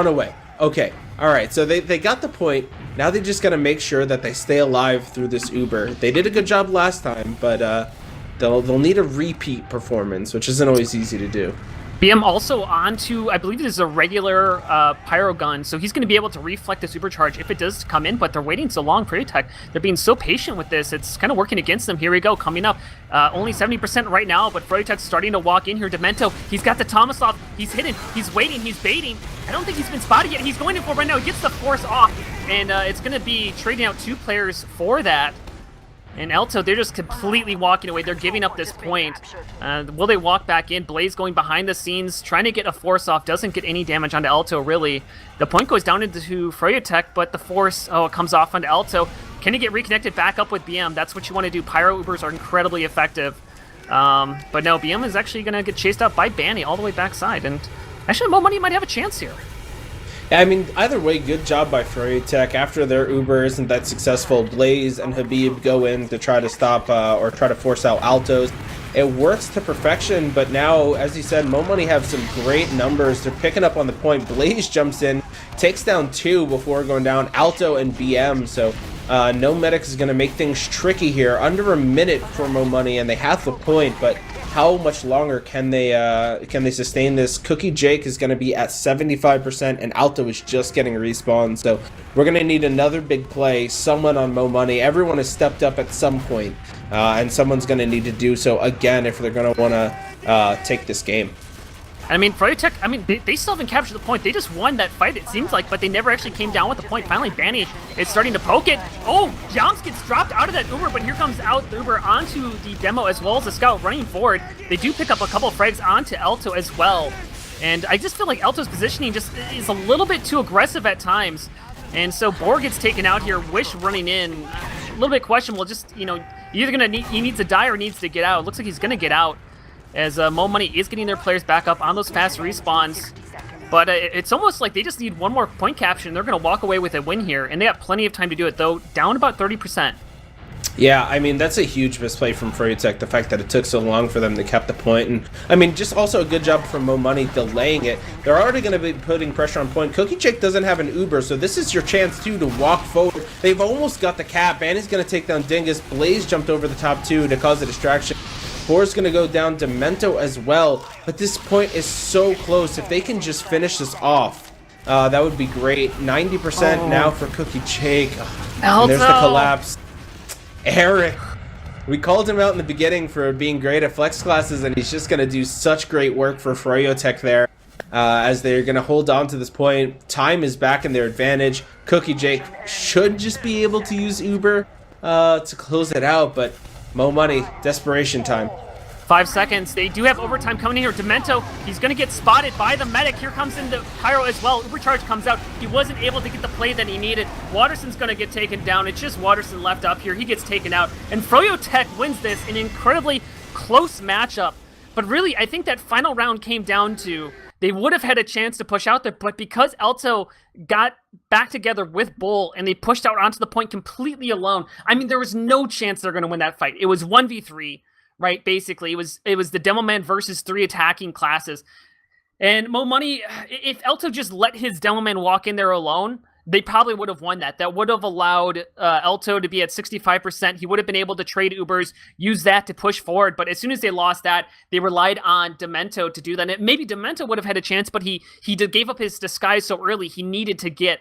away. Okay, alright, so they got the point. Now they just gotta make sure that they stay alive through this Uber. They did a good job last time, but they'll need a repeat performance, which isn't always easy to do. BM also onto, I believe it is a regular Pyro gun, so he's going to be able to reflect the supercharge if it does come in, but they're waiting so long. Froyotech, they're being so patient with this, it's kind of working against them. Here we go, coming up. Only 70% right now, but Froyotech's starting to walk in here. Demento, he's got the Tomaslov, he's hidden, he's waiting, he's baiting. I don't think he's been spotted yet. He's going in for it right now. He gets the force off, and it's going to be trading out 2 players for that. And Elto, they're just completely walking away. They're giving up this point. Will they walk back in? Blaze going behind the scenes, trying to get a force off. Doesn't get any damage onto Elto, really. The point goes down into Froyotech, but the force, it comes off onto Elto. Can he get reconnected back up with BM? That's what you want to do. Pyro Ubers are incredibly effective. But no, BM is actually going to get chased out by Banny all the way backside. And actually, Mo Money might have a chance here. I mean, either way, good job by Froyotech. After their Uber isn't that successful, Blaze and Habib go in to try to stop or try to force out Altos. It works to perfection, but now, as you said, Mo Money have some great numbers. They're picking up on the point. Blaze jumps in, takes down 2 before going down, Alto and BM. So no medic is going to make things tricky here. Under a minute for Mo Money, and they have the point, but how much longer can they sustain this? Cookie Jake is going to be at 75%, and Alto is just getting respawned. So we're going to need another big play. Someone on Mo Money. Everyone has stepped up at some point, and someone's going to need to do so again if they're going to want to take this game. I mean, Froyotech, I mean, they still haven't captured the point. They just won that fight, it seems like, but they never actually came down with the point. Finally, Banny is starting to poke it. Oh, Joms gets dropped out of that Uber, but here comes out the Uber onto the demo as well as the scout running forward. They do pick up a couple of frags onto Elto as well. And I just feel like Elto's positioning just is a little bit too aggressive at times. And so Boar gets taken out here, Wish running in. A little bit questionable, just, you know, he needs to die or needs to get out. It looks like he's going to get out, as Mo Money is getting their players back up on those fast respawns. But it's almost like they just need one more point capture, and they're going to walk away with a win here. And they have plenty of time to do it, though, down about 30%. Yeah, I mean, that's a huge misplay from Froyotech, the fact that it took so long for them to keep the point. And, I mean, just also a good job from Mo Money delaying it. They're already going to be putting pressure on point. Cookie Jake doesn't have an Uber, so this is your chance, too, to walk forward. They've almost got the cap. Banny's going to take down Dingus. Blaze jumped over the top 2 to cause a distraction. Boar's going to go down, Demento as well. But this point is so close. If they can just finish this off, that would be great. 90% now for Cookie Jake. And there's the collapse. Eric, we called him out in the beginning for being great at flex classes, and he's just going to do such great work for Froyotech there, as they're going to hold on to this point. Time is back in their advantage. Cookie Jake should just be able to use Uber to close it out, but Mo Money, desperation time. 5 seconds. They do have overtime coming in here. Demento, he's going to get spotted by the medic. Here comes in the Pyro as well. Ubercharge comes out. He wasn't able to get the play that he needed. Waterson's going to get taken down. It's just Waterson left up here. He gets taken out. And Froyotech wins this in an incredibly close matchup. But really, I think that final round came down to they would have had a chance to push out there, but because Elto got back together with Bull and they pushed out onto the point completely alone, I mean, there was no chance they're going to win that fight. It was 1v3. right? Basically, it was the Demo Man versus 3 attacking classes. And Mo Money, if Elto just let his Demoman walk in there alone, they probably would have won that. That would have allowed Elto to be at 65%. He would have been able to trade Ubers, use that to push forward. But as soon as they lost that, they relied on Demento to do that. And maybe Demento would have had a chance, but he gave up his disguise so early. He needed to get,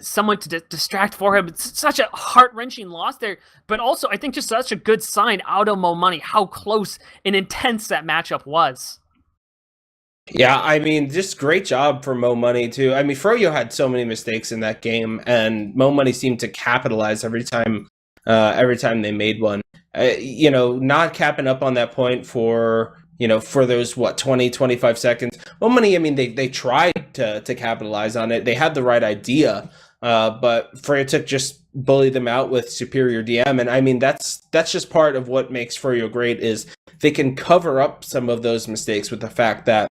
someone to distract for him. It's such a heart-wrenching loss there. But also, I think just such a good sign out of Mo Money, how close and intense that matchup was. Yeah, I mean, just great job for Mo Money too. I mean, Froyo had so many mistakes in that game, and Mo Money seemed to capitalize every time they made one. Not capping up on that point for those 20, 25 seconds. Mo Money, I mean, they tried to capitalize on it. They had the right idea, but Froyotech just bullied them out with superior DM, and I mean that's just part of what makes Froyo great is they can cover up some of those mistakes with the fact that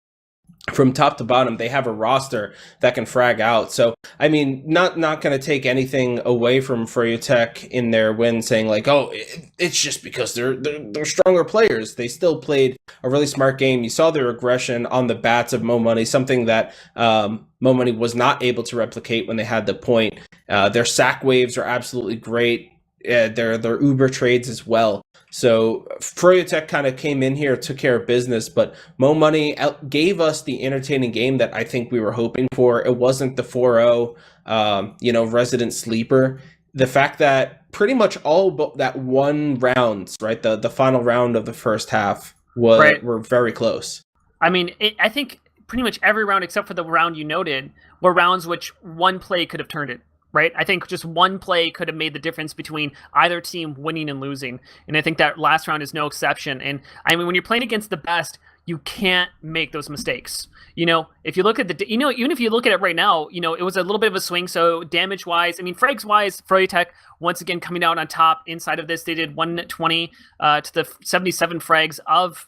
from top to bottom, they have a roster that can frag out. So, I mean, not going to take anything away from Froyotech in their win, saying like, oh, it's just because they're stronger players. They still played a really smart game. You saw their aggression on the bats of Mo Money, something that Mo Money was not able to replicate when they had the point. Their sack waves are absolutely great. Their Uber trades as well. So Froyotech kind of came in here, took care of business, but Mo Money gave us the entertaining game that I think we were hoping for. It wasn't the 4-0, resident sleeper. The fact that pretty much all but that one rounds, right, the final round of the first half were very close. I mean, I think pretty much every round except for the round you noted were rounds which one play could have turned it. Right? I think just one play could have made the difference between either team winning and losing. And I think that last round is no exception. And I mean, when you're playing against the best, you can't make those mistakes. If you look at even if you look at it right now, it was a little bit of a swing. So damage wise, I mean, frags wise, Froyotech once again coming out on top inside of this. They did 120 to the 77 frags of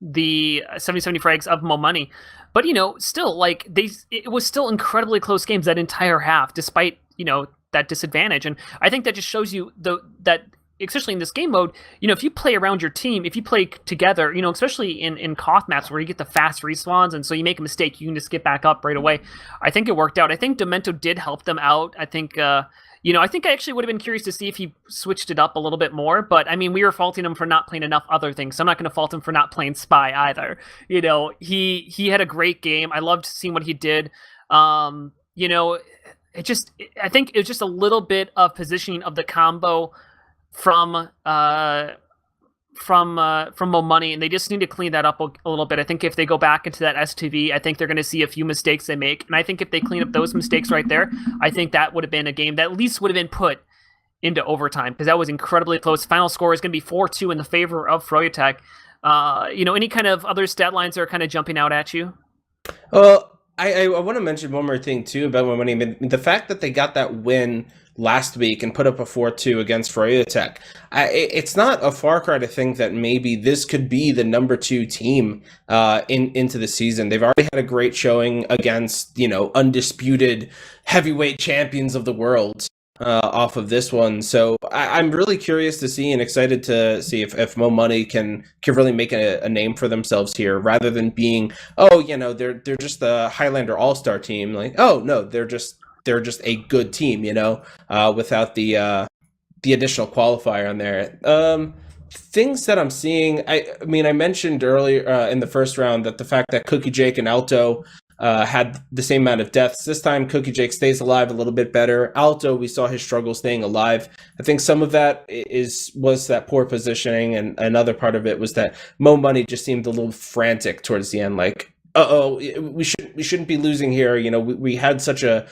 the 70 frags of Mo Money. But, still, it was still incredibly close games that entire half, despite, that disadvantage. And I think that just shows you that, especially in this game mode, if you play around your team, if you play together, especially in Koth maps where you get the fast respawns, and so you make a mistake, you can just get back up right away. I think it worked out. I think Demento did help them out. I think, I think I actually would have been curious to see if he switched it up a little bit more, but I mean, we were faulting him for not playing enough other things, so I'm not going to fault him for not playing Spy either. He had a great game. I loved seeing what he did. I think it was just a little bit of positioning of the combo from Mo Money, and they just need to clean that up a little bit. I think if they go back into that STV, I think they're going to see a few mistakes they make, and I think if they clean up those mistakes right there, I think that would have been a game that at least would have been put into overtime, because that was incredibly close. Final score is going to be 4-2 in the favor of Froyotech. Any kind of other stat lines that are kind of jumping out at you? Well, I want to mention one more thing too about Mo Money. The fact that they got that win last week and put up a 4-2 against Froyotech. It's not a far cry to think that maybe this could be the number 2 team into the season. They've already had a great showing against, undisputed heavyweight champions of the world off of this one. So I'm really curious to see and excited to see if Mo Money can really make a name for themselves here, rather than being, they're just the Highlander All-Star team. Like, oh no, they're just a good team, without the additional qualifier on there. Things that I'm seeing, I mentioned earlier in the first round that the fact that Cookie Jake and Alto had the same amount of deaths. This time, Cookie Jake stays alive a little bit better. Alto, we saw his struggle staying alive. I think some of that was that poor positioning, and another part of it was that Mo Money just seemed a little frantic towards the end, like, we shouldn't be losing here. We had such a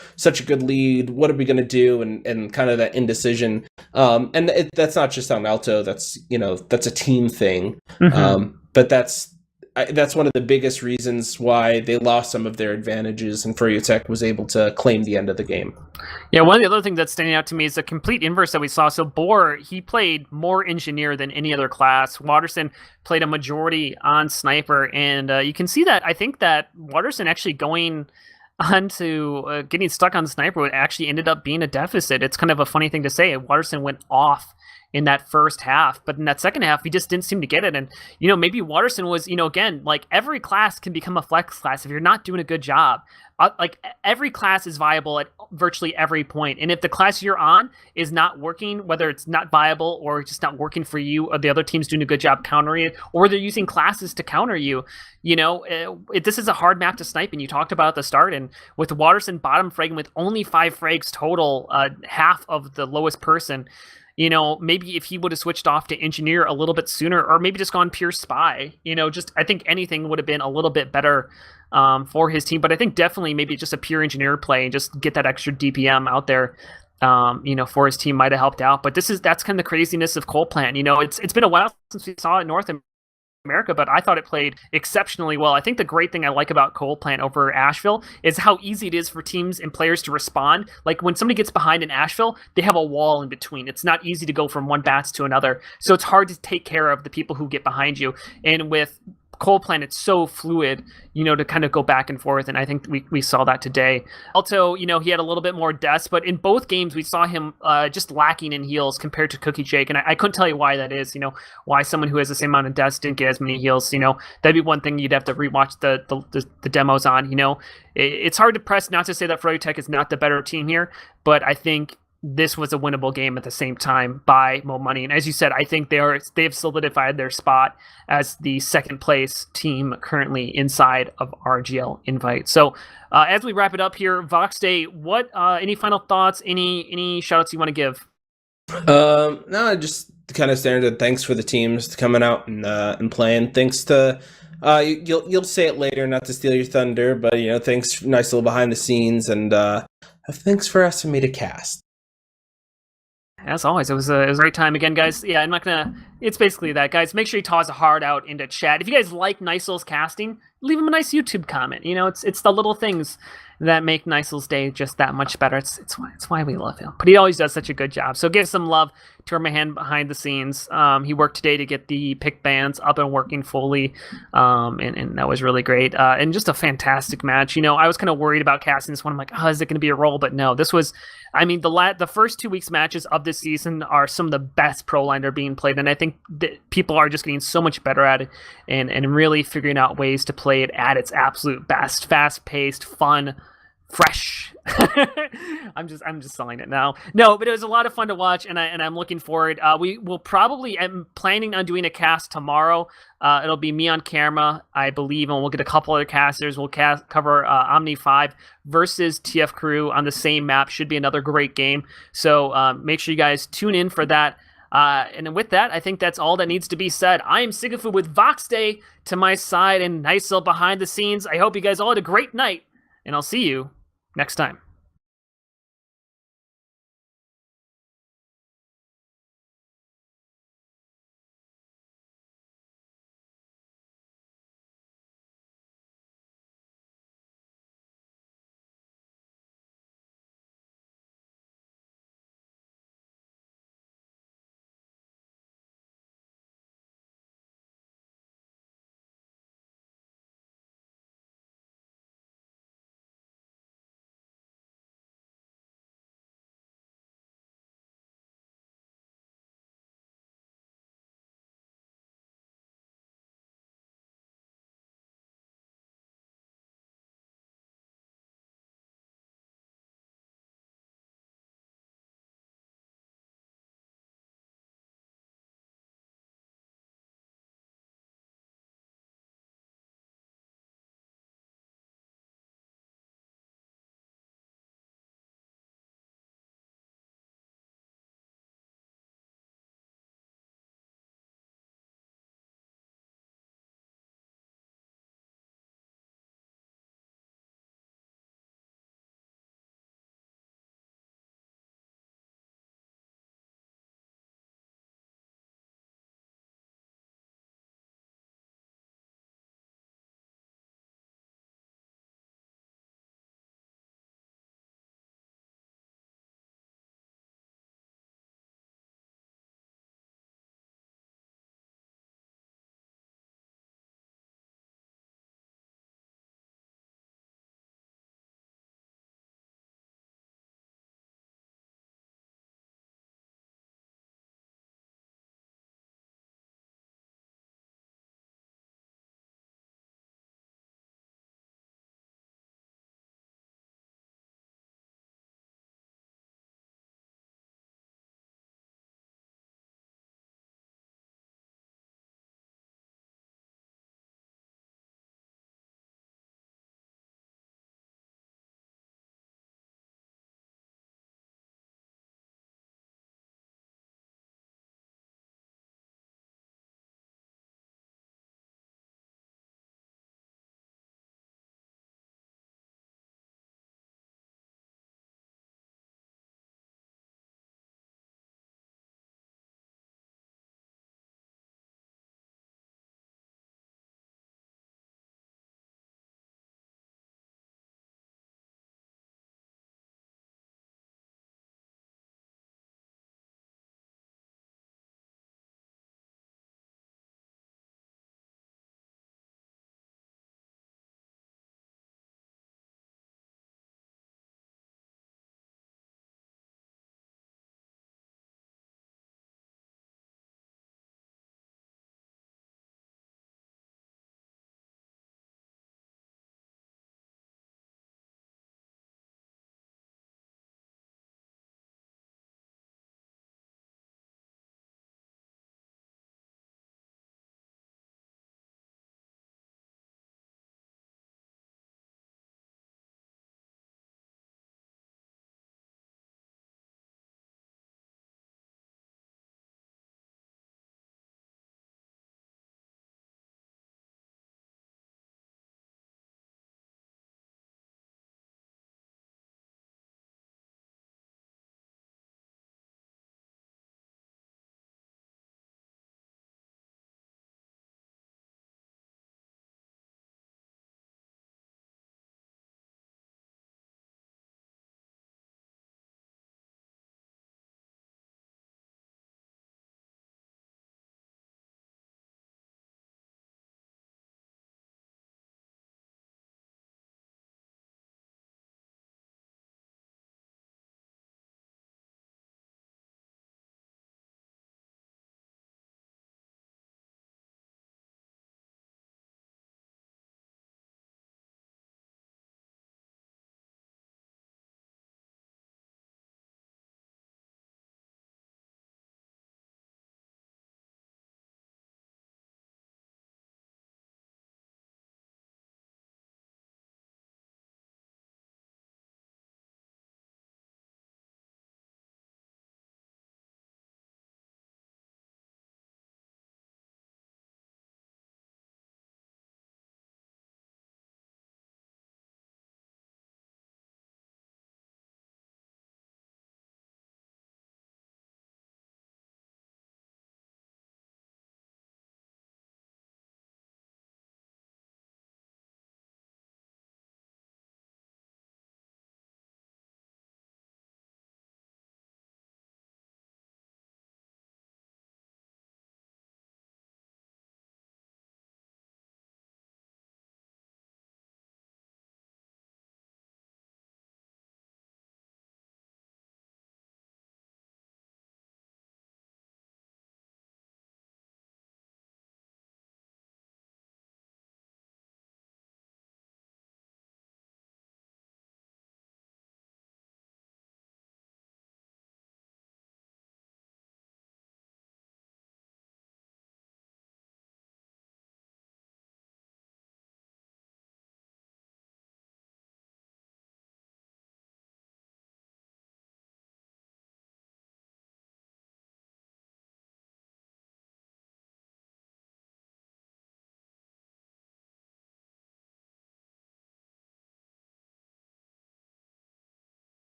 good lead. What are we going to do? And kind of that indecision. And that's not just on Alto. That's a team thing. Mm-hmm. But that's one of the biggest reasons why they lost some of their advantages, and Froyotech was able to claim the end of the game. Yeah, one of the other things that's standing out to me is the complete inverse that we saw. So Boar, he played more engineer than any other class. Watterson played a majority on sniper, and you can see that. I think that Watterson actually going on to getting stuck on sniper actually ended up being a deficit. It's kind of a funny thing to say. Watterson went off in that first half. But in that second half, he just didn't seem to get it. And, maybe Waterson was, again, like every class can become a flex class if you're not doing a good job. Like every class is viable at virtually every point. And if the class you're on is not working, whether it's not viable or just not working for you, or the other team's doing a good job countering it, or they're using classes to counter you, this is a hard map to snipe. And you talked about at the start, and with Waterson bottom fragging with only 5 frags total, half of the lowest person, maybe if he would have switched off to engineer a little bit sooner, or maybe just gone pure spy, I think anything would have been a little bit better for his team. But I think definitely maybe just a pure engineer play and just get that extra DPM out there, for his team might have helped out. But that's kind of the craziness of Coalplant. It's been a while since we saw it in North America, but I thought it played exceptionally well. I think the great thing I like about Coalplant over Asheville is how easy it is for teams and players to respond. Like when somebody gets behind in Asheville, they have a wall in between. It's not easy to go from one bats to another. So it's hard to take care of the people who get behind you. And with Coalplant, it's so fluid, to kind of go back and forth, and I think we saw that today. Also, he had a little bit more deaths, but in both games we saw him just lacking in heals compared to Cookie Jake, and I couldn't tell you why that is. Why someone who has the same amount of deaths didn't get as many heals. That'd be one thing you'd have to rewatch the demos on. It's hard to press not to say that Froyotech is not the better team here, but I think this was a winnable game at the same time by Mo Money. And as you said, I think they've solidified their spot as the second place team currently inside of RGL Invite. So as we wrap it up here, VoxDei, what any final thoughts, any shout outs you want to give? No, just kind of standard. Thanks for the teams coming out and playing. Thanks to you'll say it later, not to steal your thunder, but thanks, nice little behind the scenes, and thanks for asking me to cast. As always, it was a great time again, guys. Yeah, I'm not gonna. It's basically that, guys. Make sure you toss a heart out into chat. If you guys like Nicel's casting, leave him a nice YouTube comment. It's the little things that make Nicel's day just that much better. It's why we love him. But he always does such a good job. So give some love to my hand behind the scenes. He worked today to get the pick bands up and working fully, and that was really great. And just a fantastic match. I was kind of worried about casting this one. I'm like, oh, is it going to be a roll? But no, this was. I mean, the first 2 weeks matches of this season are some of the best Prolander being played, and I think that people are just getting so much better at it, and really figuring out ways to play it at its absolute best, fast-paced, fun, fresh. I'm just selling it now. No, but it was a lot of fun to watch, and I'm looking forward. We will probably. I'm planning on doing a cast tomorrow. It'll be me on camera, I believe, and we'll get a couple other casters. We'll cover Omni 5 versus TF Crew on the same map. Should be another great game. So make sure you guys tune in for that. And with that, I think that's all that needs to be said. I am sigafoo with VoxDei to my side and Nicel behind the scenes. I hope you guys all had a great night, and I'll see you next time.